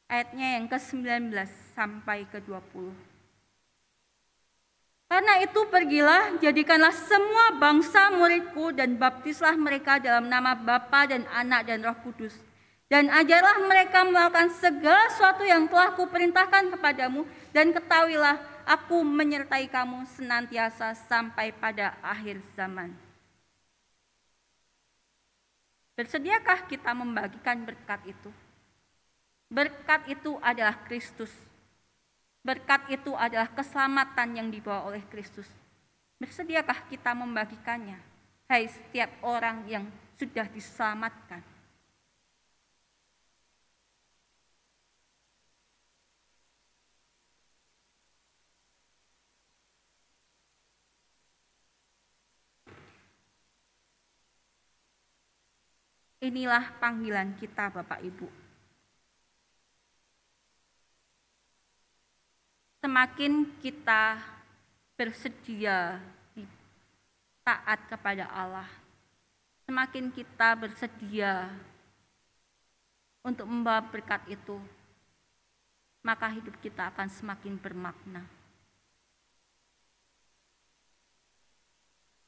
ayatnya yang ke-19 sampai ke-20. Karena itu pergilah, jadikanlah semua bangsa muridku dan baptislah mereka dalam nama Bapa dan Anak dan Roh Kudus. Dan ajarlah mereka melakukan segala sesuatu yang telah kuperintahkan kepadamu, dan ketahuilah aku menyertai kamu senantiasa sampai pada akhir zaman. Bersediakah kita membagikan berkat itu? Berkat itu adalah Kristus. Berkat itu adalah keselamatan yang dibawa oleh Kristus. Bersediakah kita membagikannya? Hai setiap orang yang sudah diselamatkan. Inilah panggilan kita Bapak Ibu. Semakin kita bersedia taat kepada Allah, semakin kita bersedia untuk membawa berkat itu, maka hidup kita akan semakin bermakna.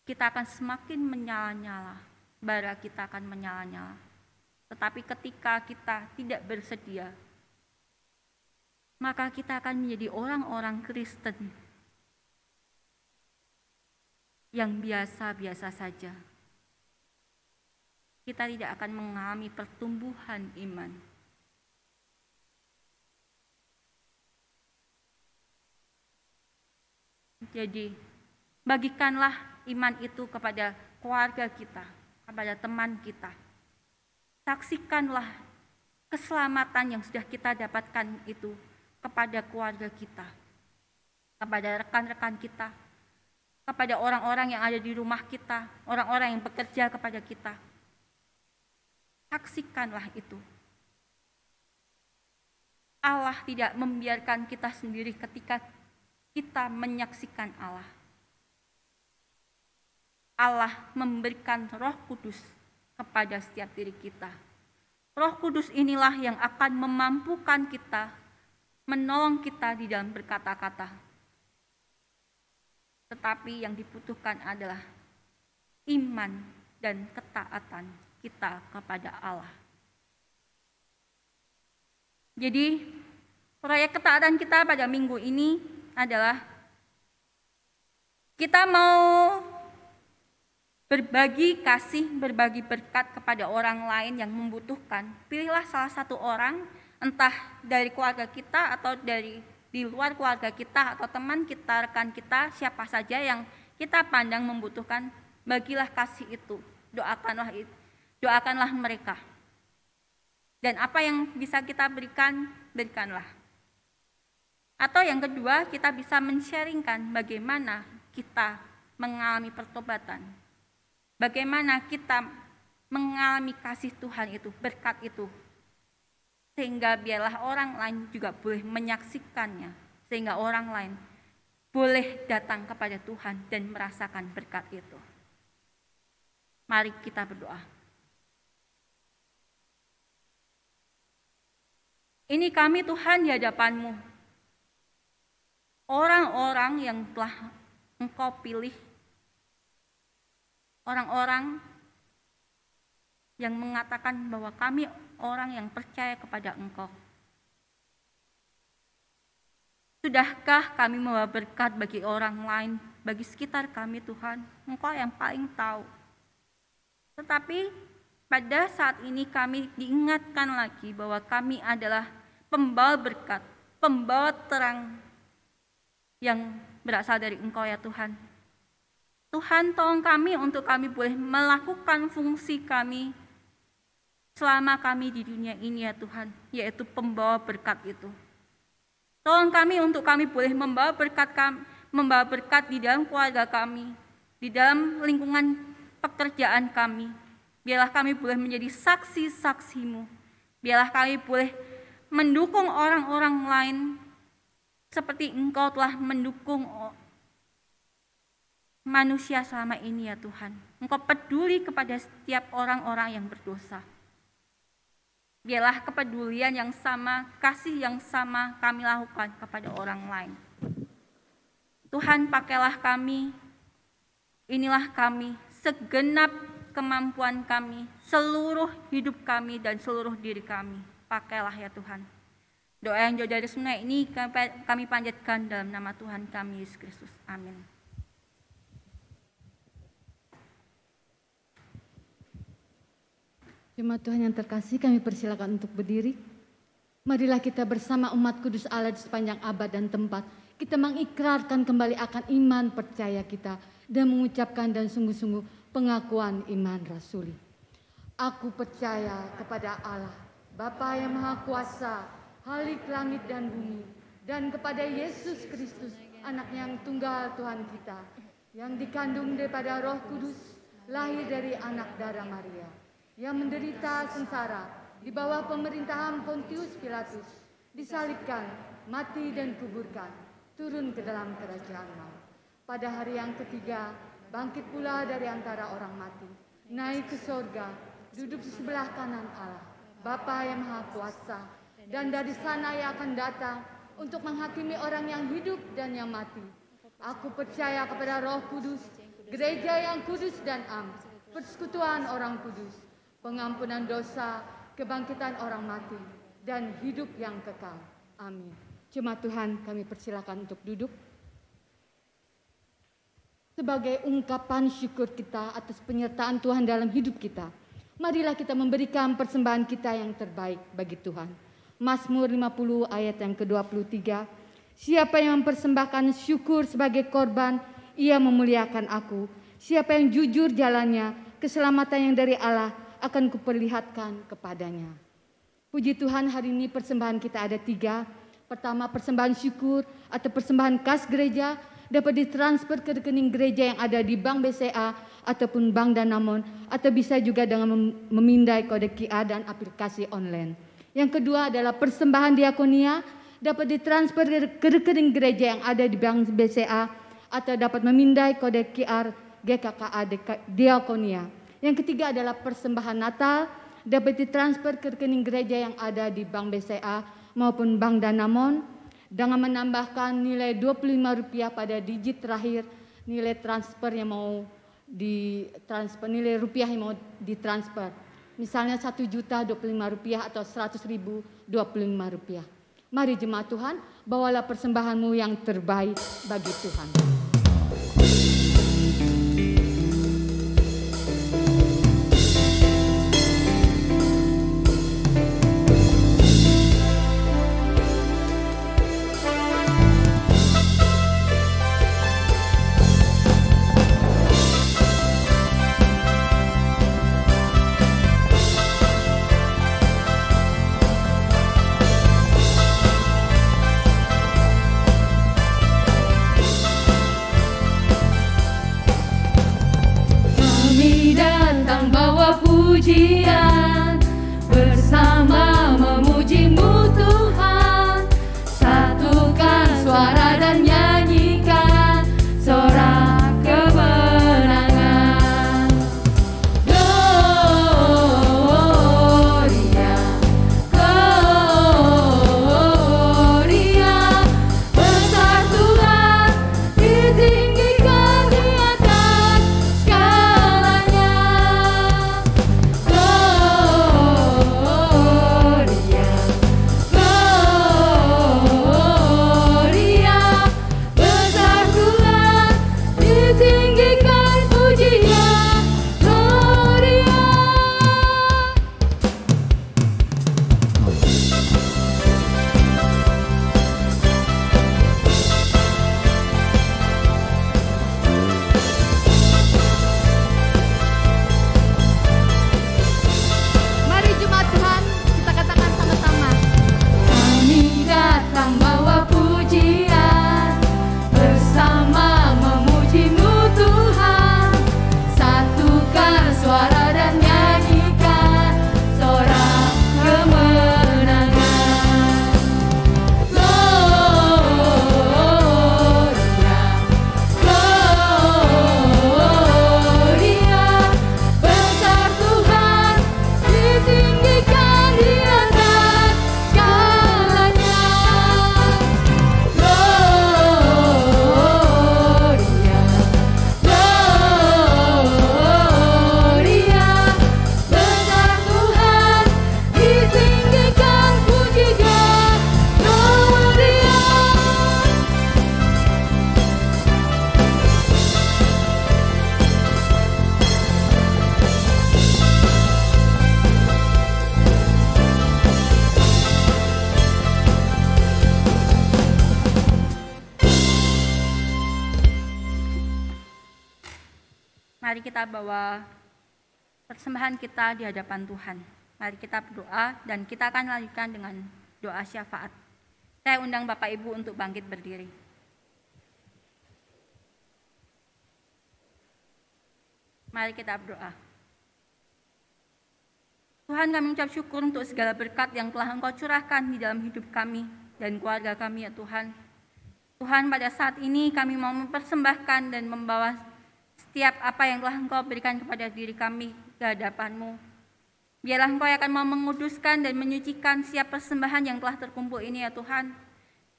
Kita akan semakin menyala-nyala, bara kita akan menyala-nyala. Tetapi ketika kita tidak bersedia, maka kita akan menjadi orang-orang Kristen yang biasa-biasa saja. kita tidak akan mengalami pertumbuhan iman. Jadi, bagikanlah iman itu kepada keluarga kita, kepada teman kita. Saksikanlah keselamatan yang sudah kita dapatkan itu kepada keluarga kita, kepada rekan-rekan kita, kepada orang-orang yang ada di rumah kita, orang-orang yang bekerja kepada kita. Saksikanlah itu. Allah tidak membiarkan kita sendiri ketika kita menyaksikan Allah. Allah memberikan Roh Kudus kepada setiap diri kita. Roh Kudus inilah yang akan memampukan kita, menolong kita di dalam berkata-kata. Tetapi yang dibutuhkan adalah iman dan ketaatan kita kepada Allah. Jadi, proyek ketaatan kita pada minggu ini adalah kita mau berbagi kasih, berbagi berkat kepada orang lain yang membutuhkan. Pilihlah salah satu orang, entah dari keluarga kita atau dari di luar keluarga kita atau teman kita, rekan kita, siapa saja yang kita pandang membutuhkan, bagilah kasih itu, doakanlah mereka. Dan apa yang bisa kita berikan, berikanlah. Atau yang kedua, kita bisa men-sharingkan bagaimana kita mengalami pertobatan. Bagaimana kita mengalami kasih Tuhan itu, berkat itu. Sehingga biarlah orang lain juga boleh menyaksikannya. Sehingga orang lain boleh datang kepada Tuhan dan merasakan berkat itu. Mari kita berdoa. Ini kami Tuhan di hadapan-Mu. Orang-orang yang telah Engkau pilih, orang-orang yang mengatakan bahwa kami orang yang percaya kepada Engkau. Sudahkah kami membawa berkat bagi orang lain, bagi sekitar kami Tuhan? Engkau yang paling tahu. Tetapi pada saat ini kami diingatkan lagi bahwa kami adalah pembawa berkat, pembawa terang yang berasal dari Engkau ya Tuhan. Tuhan, tolong kami untuk kami boleh melakukan fungsi kami selama kami di dunia ini ya Tuhan, yaitu pembawa berkat itu. Tolong kami untuk kami boleh membawa berkat di dalam keluarga kami, di dalam lingkungan pekerjaan kami. Biarlah kami boleh menjadi saksi-saksi-Mu. Biarlah kami boleh mendukung orang-orang lain seperti Engkau telah mendukung manusia selama ini ya Tuhan. Engkau peduli kepada setiap orang-orang yang berdosa. Biarlah kepedulian yang sama, kasih yang sama kami lakukan kepada orang lain. Tuhan, pakailah kami, inilah kami, segenap kemampuan kami, seluruh hidup kami dan seluruh diri kami. Pakailah ya Tuhan. Doa yang jauh dari semua ini kami panjatkan dalam nama Tuhan kami, Yesus Kristus. Amin. Jemaat Tuhan yang terkasih, kami persilakan untuk berdiri. Marilah kita bersama umat kudus Allah di sepanjang abad dan tempat. Kita mengikrarkan kembali akan iman percaya kita dan mengucapkan dan sungguh-sungguh pengakuan iman rasuli. Aku percaya kepada Allah, Bapa yang Maha Kuasa, Khalik langit dan bumi, dan kepada Yesus Kristus, anak yang tunggal Tuhan kita, yang dikandung daripada Roh Kudus, lahir dari anak darah Maria, yang menderita sengsara di bawah pemerintahan Pontius Pilatus, disalibkan, mati dan kuburkan, turun ke dalam kerajaan maut. Pada hari yang ketiga, bangkit pula dari antara orang mati, naik ke sorga, duduk di sebelah kanan Allah, Bapa yang Maha Kuasa, dan dari sana ia akan datang untuk menghakimi orang yang hidup dan yang mati. Aku percaya kepada Roh Kudus, gereja yang kudus dan am, persekutuan orang kudus, pengampunan dosa, kebangkitan orang mati, dan hidup yang kekal. Amin. Jemaat Tuhan, kami persilakan untuk duduk. Sebagai ungkapan syukur kita atas penyertaan Tuhan dalam hidup kita, Marilah kita memberikan persembahan kita yang terbaik bagi Tuhan. Mazmur 50 ayat yang ke-23. Siapa yang mempersembahkan syukur sebagai korban, ia memuliakan aku. Siapa yang jujur jalannya, keselamatan yang dari Allah akan kuperlihatkan kepadanya. Puji Tuhan, hari ini persembahan kita ada 3. Pertama, persembahan syukur atau persembahan kas gereja dapat ditransfer ke rekening gereja yang ada di Bank BCA ataupun Bank Danamon, atau bisa juga dengan memindai kode QR dan aplikasi online. Yang kedua adalah persembahan diakonia dapat ditransfer ke rekening gereja yang ada di Bank BCA atau dapat memindai kode QR GKKA diakonia. Yang ketiga adalah persembahan Natal dapat ditransfer ke rekening gereja yang ada di Bank BCA maupun Bank Danamon dengan menambahkan nilai Rp25 pada digit terakhir nilai transfer yang mau ditransfer, nilai rupiah yang mau ditransfer. Misalnya Rp1.025 atau Rp100.000 Rp25. Mari jemaat Tuhan, bawalah persembahanmu yang terbaik bagi Tuhan. Pujian bersama memuji-Mu Tuhan, satukan suara dan nyanyikan sorak kemenangan. Gloria, Gloria, besar Tuhan, ditinggikan di atas segalanya. Mari jemaat Tuhan, kita katakan sama-sama. Kami datang bawa pujian bersama memuji-Mu Tuhan, satukan suara dan nyanyikan sorak kemenangan. Gloria, Gloria, besar Tuhan, ditinggikan di atas segalanya. Gloria, Gloria, besar Tuhan, ditinggikan pujian Gloria. Mari kita bawa persembahan kita di hadapan Tuhan. Mari kita berdoa dan kita akan lanjutkan dengan doa syafaat. Saya undang Bapak Ibu untuk bangkit berdiri. Mari kita berdoa. Tuhan, kami mengucap syukur untuk segala berkat yang telah Engkau curahkan di dalam hidup kami dan keluarga kami ya Tuhan. Tuhan, pada saat ini kami mau mempersembahkan dan membawa setiap apa yang telah Engkau berikan kepada diri kami ke hadapan-Mu. Biarlah Engkau yang akan mau menguduskan dan menyucikan setiap persembahan yang telah terkumpul ini ya Tuhan.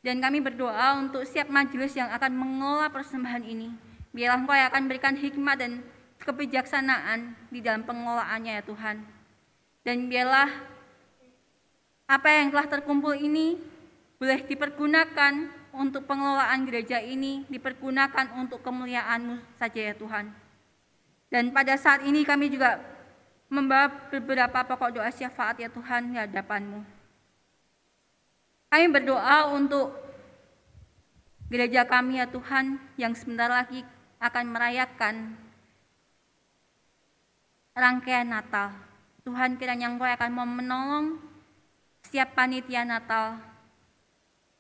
Dan kami berdoa untuk setiap majelis yang akan mengelola persembahan ini. Biarlah Engkau yang akan berikan hikmat dan kebijaksanaan di dalam pengelolaannya ya Tuhan. Dan biarlah apa yang telah terkumpul ini boleh dipergunakan untuk pengelolaan gereja ini, dipergunakan untuk kemuliaan-Mu saja ya Tuhan. Dan pada saat ini kami juga membawa beberapa pokok doa syafaat ya Tuhan di hadapan-Mu. Kami berdoa untuk gereja kami ya Tuhan yang sebentar lagi akan merayakan rangkaian Natal. Tuhan, kiranya Engkau akan mau menolong setiap panitia Natal.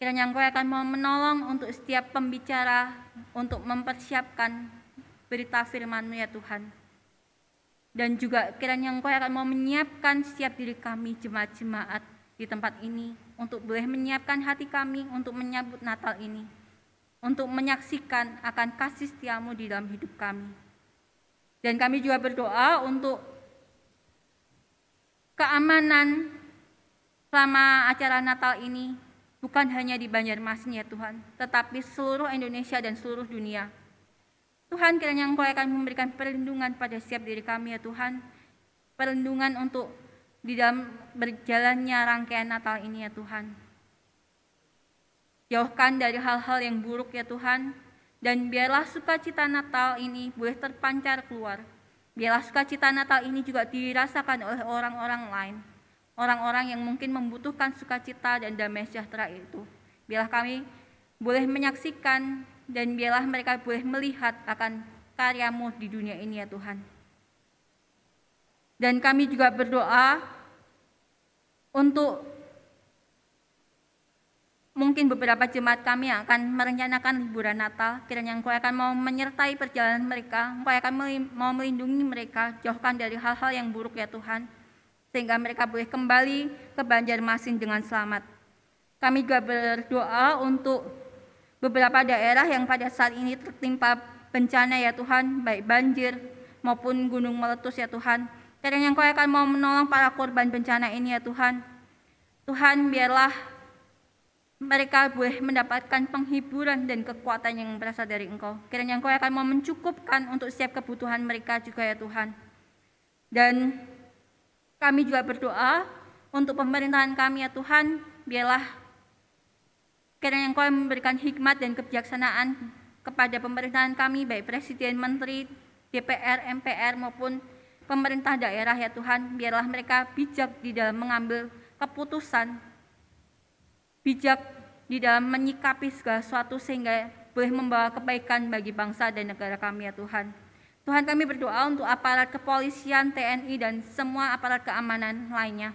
Kiranya Engkau akan mau menolong untuk setiap pembicara untuk mempersiapkan berita firman-Mu ya Tuhan. Dan juga kiranya Engkau akan mau menyiapkan setiap diri kami jemaat-jemaat di tempat ini untuk boleh menyiapkan hati kami untuk menyambut Natal ini, untuk menyaksikan akan kasih setia-Mu di dalam hidup kami. Dan kami juga berdoa untuk keamanan selama acara Natal ini, bukan hanya di Banjarmasin ya Tuhan, tetapi seluruh Indonesia dan seluruh dunia. Tuhan, kiranya Engkau akan memberikan perlindungan pada setiap diri kami ya Tuhan, perlindungan untuk di dalam berjalannya rangkaian Natal ini ya Tuhan. Jauhkan dari hal-hal yang buruk ya Tuhan, dan biarlah sukacita Natal ini boleh terpancar keluar. Biarlah sukacita Natal ini juga dirasakan oleh orang-orang lain, orang-orang yang mungkin membutuhkan sukacita dan damai sejahtera itu. Biarlah kami boleh menyaksikan dan biarlah mereka boleh melihat akan karya-Mu di dunia ini ya Tuhan. Dan kami juga berdoa untuk mungkin beberapa jemaat kami yang akan merencanakan liburan Natal, kiranya Engkau akan mau menyertai perjalanan mereka, Engkau akan mau melindungi mereka, jauhkan dari hal-hal yang buruk ya Tuhan, sehingga mereka boleh kembali ke Banjarmasin dengan selamat. Kami juga berdoa untuk beberapa daerah yang pada saat ini tertimpa bencana ya Tuhan, baik banjir maupun gunung meletus ya Tuhan. Kiranya Engkau akan mau menolong para korban bencana ini ya Tuhan. Tuhan, biarlah mereka boleh mendapatkan penghiburan dan kekuatan yang berasal dari Engkau. Kiranya Engkau akan mau mencukupkan untuk setiap kebutuhan mereka juga ya Tuhan. Dan kami juga berdoa untuk pemerintahan kami ya Tuhan, biarlah kiranya Engkau memberikan hikmat dan kebijaksanaan kepada pemerintahan kami, baik Presiden, Menteri, DPR, MPR maupun pemerintah daerah ya Tuhan. Biarlah mereka bijak di dalam mengambil keputusan, bijak di dalam menyikapi segala sesuatu sehingga boleh membawa kebaikan bagi bangsa dan negara kami ya Tuhan. Tuhan, kami berdoa untuk aparat kepolisian, TNI dan semua aparat keamanan lainnya.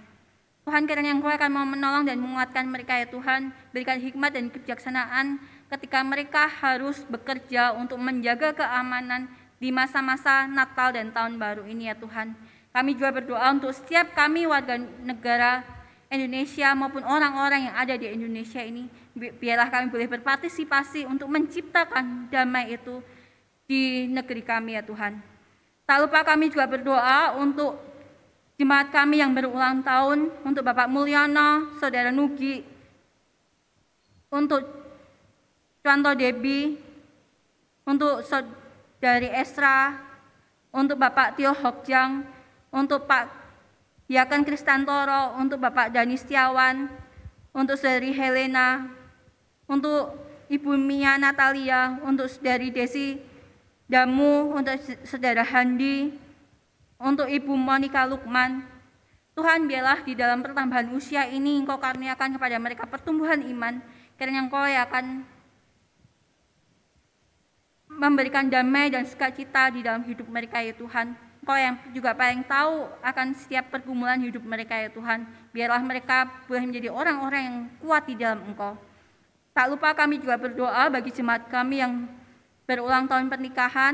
Tuhan, kiranya Engkau akan mau menolong dan menguatkan mereka ya Tuhan, berikan hikmat dan kebijaksanaan ketika mereka harus bekerja untuk menjaga keamanan di masa-masa Natal dan Tahun Baru ini ya Tuhan. Kami juga berdoa untuk setiap kami warga negara Indonesia maupun orang-orang yang ada di Indonesia ini, biarlah kami boleh berpartisipasi untuk menciptakan damai itu di negeri kami ya Tuhan. Tak lupa kami juga berdoa untuk jemaat kami yang berulang tahun, untuk Bapak Mulyono, Saudara Nugi, untuk Cuanto Debi, untuk Saudari Esra, untuk Bapak Tio Hokjang, untuk Pak Yakan Kristantoro, untuk Bapak Dani Setiawan, untuk Saudari Helena, untuk Ibu Mia Natalia, untuk Saudari Desi Damu, untuk Saudara Handi, untuk Ibu Monica Lukman. Tuhan, biarlah di dalam pertambahan usia ini Engkau karuniakan kepada mereka pertumbuhan iman, kiranya Engkau yang akan memberikan damai dan sukacita di dalam hidup mereka ya Tuhan. Engkau yang juga paling tahu akan setiap pergumulan hidup mereka ya Tuhan. Biarlah mereka boleh menjadi orang-orang yang kuat di dalam Engkau. Tak lupa kami juga berdoa bagi jemaat kami yang berulang tahun pernikahan,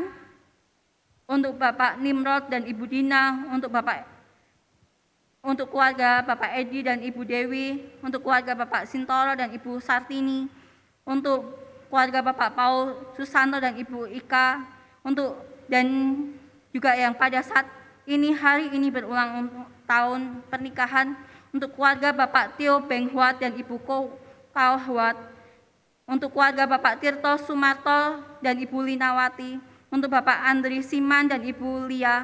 untuk Bapak Nimrod dan Ibu Dina, untuk keluarga Bapak Edi dan Ibu Dewi, untuk keluarga Bapak Sintoro dan Ibu Sartini, untuk keluarga Bapak Paul Susanto dan Ibu Ika, dan juga yang pada saat ini hari ini berulang tahun pernikahan, untuk keluarga Bapak Tio Benghuat dan Ibu Kauhuat, untuk keluarga Bapak Tirto Sumarto dan Ibu Linawati, untuk Bapak Andri Siman dan Ibu Lia.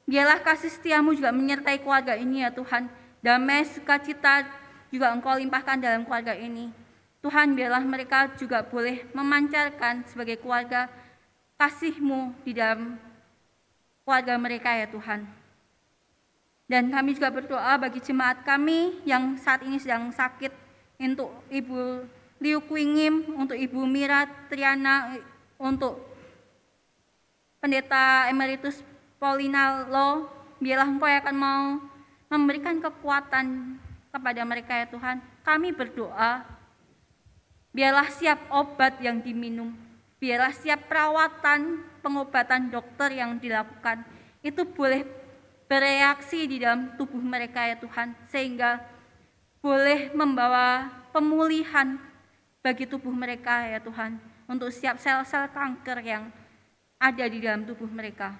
Biarlah kasih setia-Mu juga menyertai keluarga ini ya Tuhan. Damai sukacita juga Engkau limpahkan dalam keluarga ini. Tuhan, biarlah mereka juga boleh memancarkan sebagai keluarga kasih-Mu di dalam keluarga mereka ya Tuhan. Dan kami juga berdoa bagi jemaat kami yang saat ini sedang sakit, untuk Ibu Liu Kuingim, untuk Ibu Mira Triana, untuk Pendeta Emeritus Paulina Lo. Biarlah Engkau yang akan mau memberikan kekuatan kepada mereka ya Tuhan. Kami berdoa, biarlah siap obat yang diminum, biarlah siap perawatan, pengobatan dokter yang dilakukan, itu boleh bereaksi di dalam tubuh mereka ya Tuhan, sehingga boleh membawa pemulihan bagi tubuh mereka ya Tuhan, untuk setiap sel-sel kanker yang ada di dalam tubuh mereka.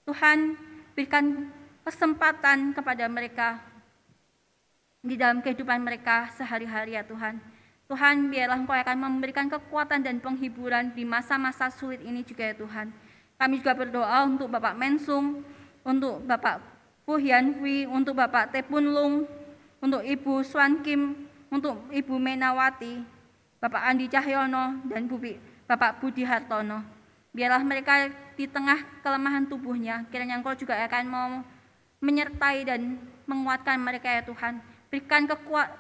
Tuhan, berikan kesempatan kepada mereka di dalam kehidupan mereka sehari-hari ya Tuhan. Tuhan, biarlah Engkau akan memberikan kekuatan dan penghiburan di masa-masa sulit ini juga ya Tuhan. Kami juga berdoa untuk Bapak Mensung, untuk Bapak Pu Hian Hui, untuk Bapak Tepun Lung, untuk Ibu Swan Kim, untuk Ibu Menawati, Bapak Andi Cahyono, dan Bapak Budi Hartono. Biarlah mereka di tengah kelemahan tubuhnya, kiranya Engkau juga akan mau menyertai dan menguatkan mereka ya Tuhan. Berikan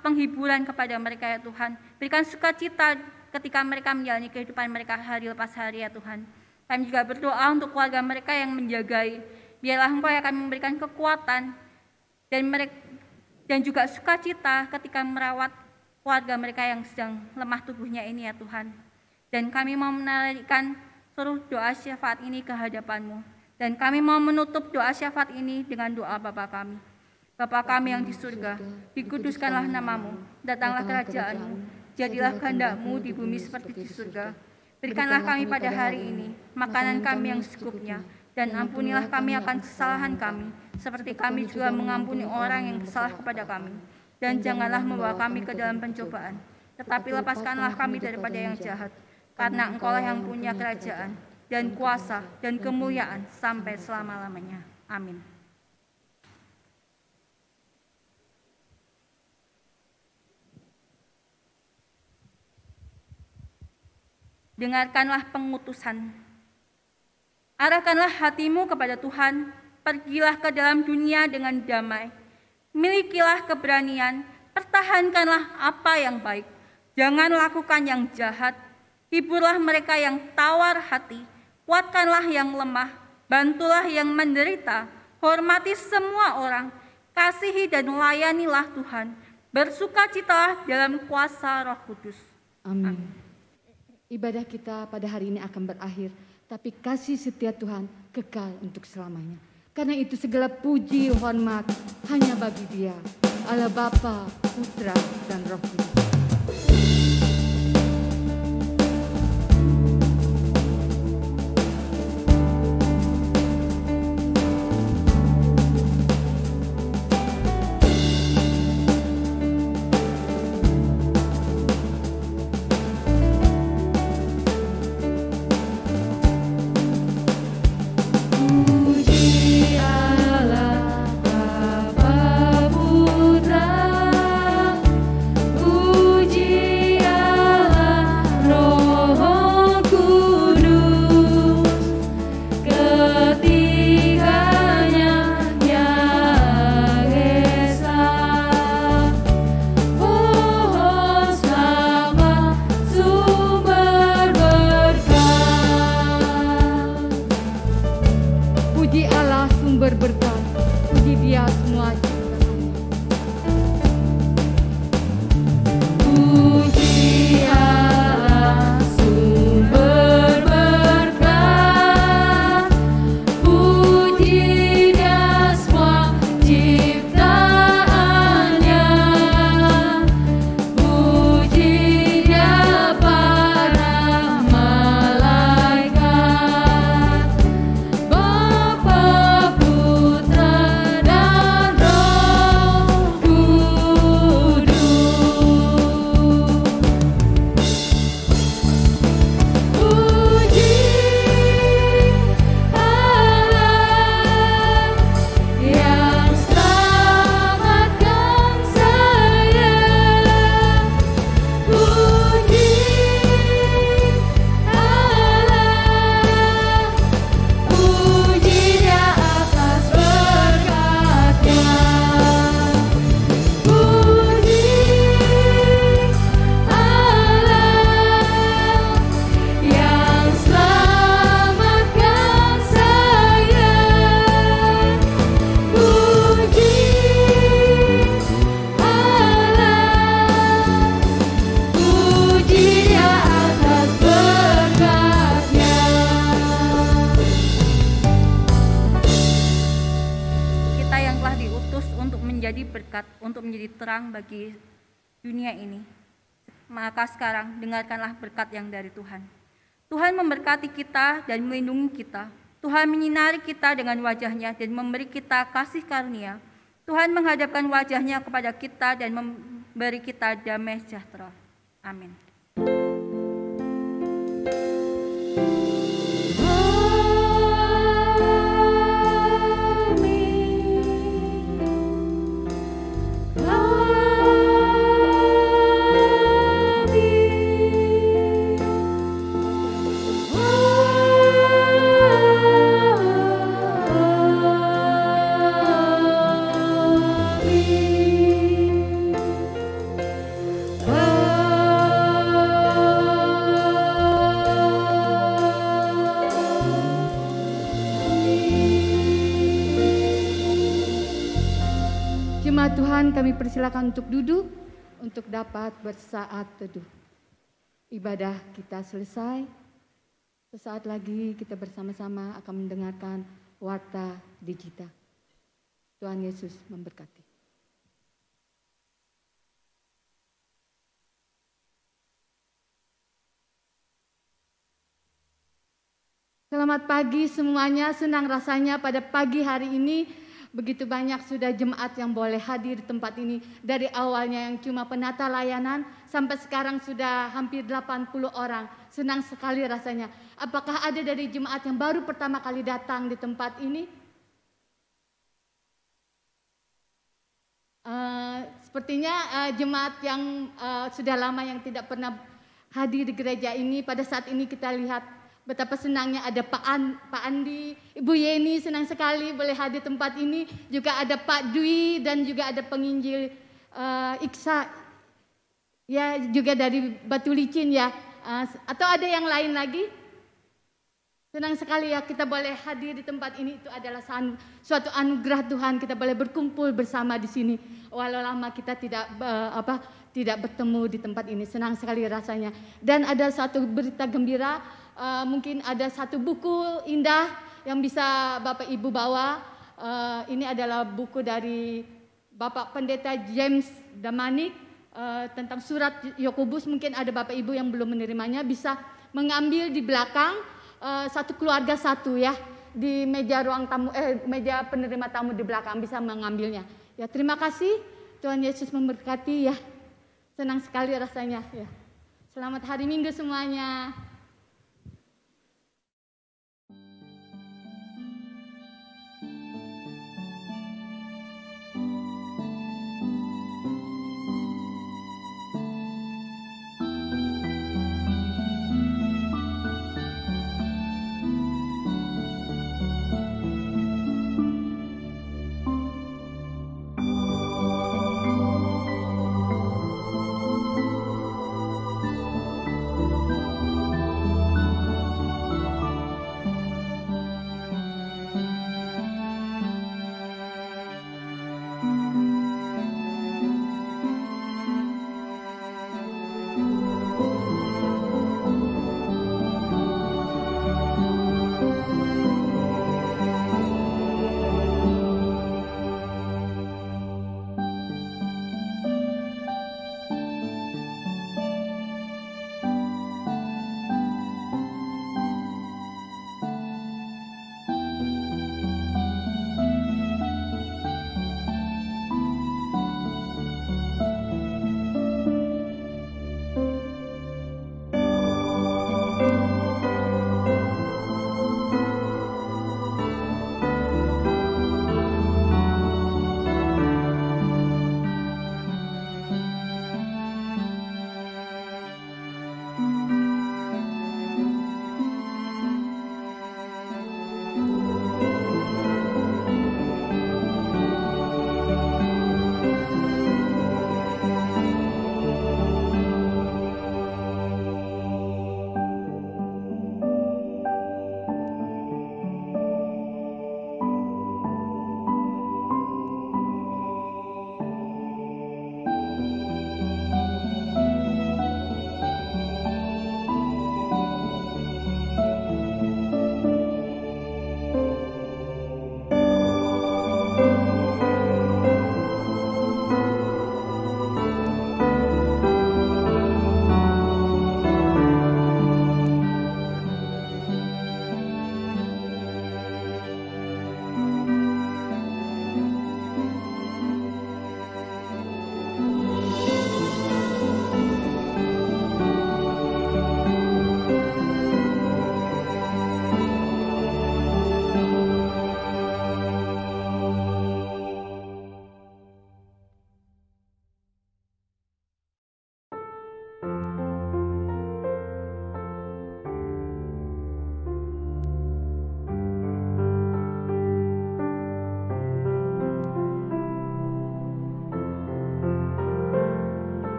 penghiburan kepada mereka ya Tuhan. Berikan sukacita ketika mereka menjalani kehidupan mereka hari lepas hari ya Tuhan. Kami juga berdoa untuk keluarga mereka yang menjagai. Biarlah Engkau yang akan memberikan kekuatan dan juga sukacita ketika merawat keluarga mereka yang sedang lemah tubuhnya ini ya Tuhan. Dan kami mau menarikan seluruh doa syafaat ini ke hadapan-Mu. Dan kami mau menutup doa syafaat ini dengan doa Bapa kami. Bapa kami yang di surga, dikuduskanlah nama-Mu, datanglah kerajaan-Mu, jadilah kehendak-Mu di bumi seperti di surga. Berikanlah kami pada hari ini makanan kami yang secukupnya, dan ampunilah kami akan kesalahan kami, seperti kami juga mengampuni orang yang bersalah kepada kami. Dan janganlah membawa kami ke dalam pencobaan, tetapi lepaskanlah kami daripada yang jahat, karena Engkau-lah yang punya kerajaan, dan kuasa, dan kemuliaan sampai selama-lamanya. Amin. Dengarkanlah pengutusan. Arahkanlah hatimu kepada Tuhan, pergilah ke dalam dunia dengan damai. Milikilah keberanian, pertahankanlah apa yang baik. Jangan lakukan yang jahat, hiburlah mereka yang tawar hati, kuatkanlah yang lemah, bantulah yang menderita, hormati semua orang, kasihi dan layanilah Tuhan, bersukacitalah dalam kuasa Roh Kudus. Amin. Ibadah kita pada hari ini akan berakhir, tapi kasih setia Tuhan kekal untuk selamanya. Karena itu segala puji, hormat hanya bagi Dia, Allah Bapa, Putra, dan Roh Kudus. Puji Yesus untuk menjadi berkat, untuk menjadi terang bagi dunia ini. Maka sekarang dengarkanlah berkat yang dari Tuhan. Tuhan memberkati kita dan melindungi kita. Tuhan menyinari kita dengan wajah-Nya dan memberi kita kasih karunia. Tuhan menghadapkan wajah-Nya kepada kita dan memberi kita damai sejahtera. Amin. Jemaat Tuhan, kami persilakan untuk duduk untuk dapat bersaat teduh. Ibadah kita selesai. Sesaat lagi kita bersama-sama akan mendengarkan warta digital. Tuhan Yesus memberkati. Selamat pagi semuanya, senang rasanya pada pagi hari ini begitu banyak sudah jemaat yang boleh hadir di tempat ini. Dari awalnya yang cuma penata layanan sampai sekarang sudah hampir 80 orang. Senang sekali rasanya. Apakah ada dari jemaat yang baru pertama kali datang di tempat ini? Sepertinya jemaat yang sudah lama yang tidak pernah hadir di gereja ini, pada saat ini kita lihat betapa senangnya ada Pak Andi, Ibu Yeni senang sekali boleh hadir tempat ini. Juga ada Pak Dwi dan juga ada penginjil Iksa, ya juga dari Batu Licin ya. Atau ada yang lain lagi? Senang sekali ya kita boleh hadir di tempat ini. Itu adalah suatu anugerah Tuhan, kita boleh berkumpul bersama di sini. Walau lama kita tidak bertemu di tempat ini, senang sekali rasanya. Dan ada satu berita gembira. Mungkin ada satu buku indah yang bisa Bapak Ibu bawa. Ini adalah buku dari Bapak Pendeta James Damanik tentang surat Yakobus. Mungkin ada Bapak Ibu yang belum menerimanya, bisa mengambil di belakang, satu keluarga satu ya, di meja ruang tamu, meja penerima tamu di belakang bisa mengambilnya. Ya, terima kasih. Tuhan Yesus memberkati ya. Senang sekali rasanya ya. Selamat hari Minggu semuanya.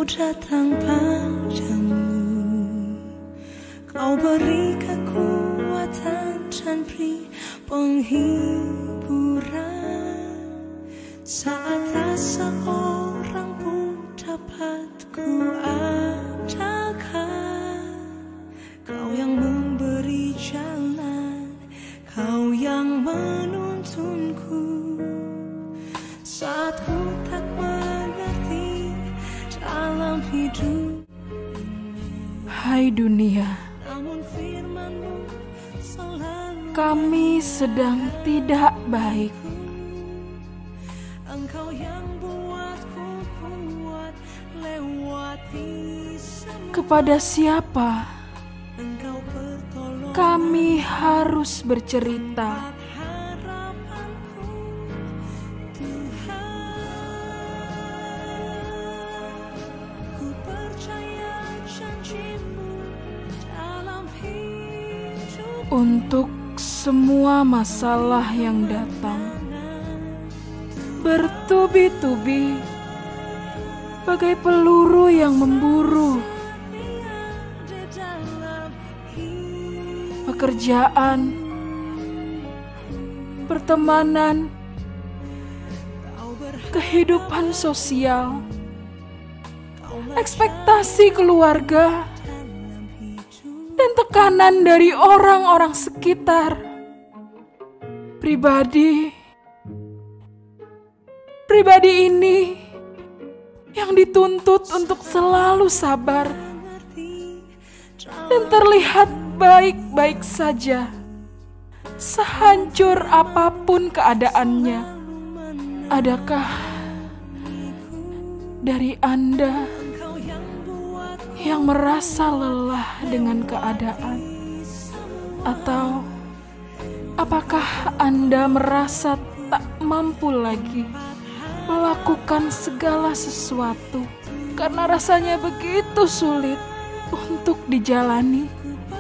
datang padamu. Kau beri kekuatan dan beri penghiburan. Saat rasa orang pun dapat ku andalkan. Kau yang memberi jalan, Kau yang menuntunku. Saat ku tak mengerti dalam hidup. Hai dunia, Namun firman-Mu selalu kami sedang tidak baik. Engkau yang buatku kuat lewati semua. Kepada siapa Engkau pertolongan kami harus bercerita? harapanku, Tuhan. Ku percaya janji-Mu dalam hidup. Untuk semua masalah yang datang bertubi-tubi bagai peluru yang memburu. Pekerjaan, pertemanan, kehidupan sosial, ekspektasi keluarga, dan tekanan dari orang-orang sekitar. Pribadi ini yang dituntut untuk selalu sabar dan terlihat baik-baik saja, sehancur apapun keadaannya. Adakah dari Anda yang merasa lelah dengan keadaan? Atau apakah Anda merasa tak mampu lagi melakukan segala sesuatu karena rasanya begitu sulit untuk dijalani?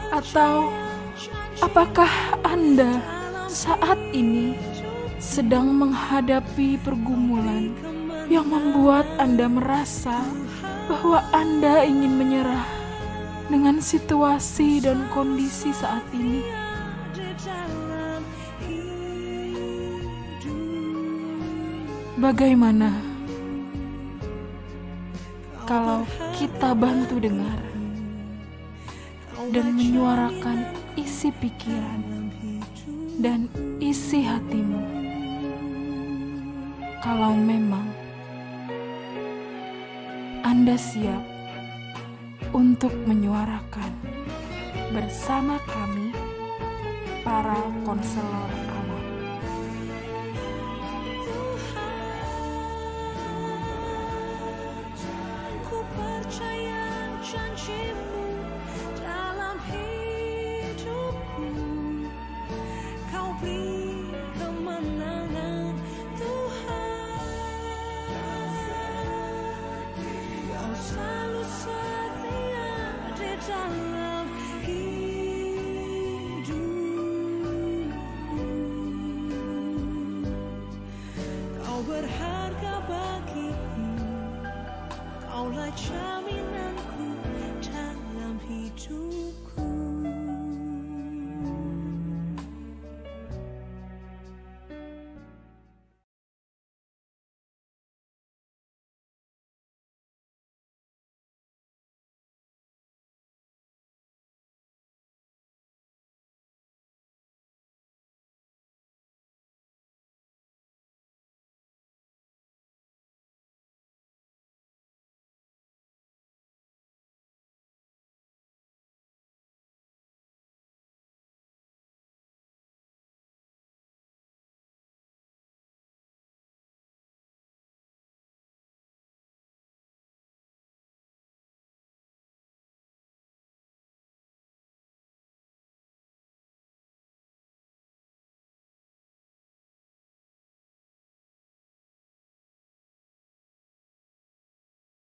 Atau apakah Anda saat ini sedang menghadapi pergumulan yang membuat Anda merasa bahwa Anda ingin menyerah dengan situasi dan kondisi saat ini? Bagaimana kalau kita bantu dengar dan menyuarakan isi pikiran dan isi hatimu? Kalau memang Anda siap untuk menyuarakan bersama kami, para konselor alam. Ku percaya janji-Mu dalam hidupku. Kau beri kemenangan, Tuhan. Kau selalu setia di dalam hidupku. Kau berharga bagiku. Kaulah jaminan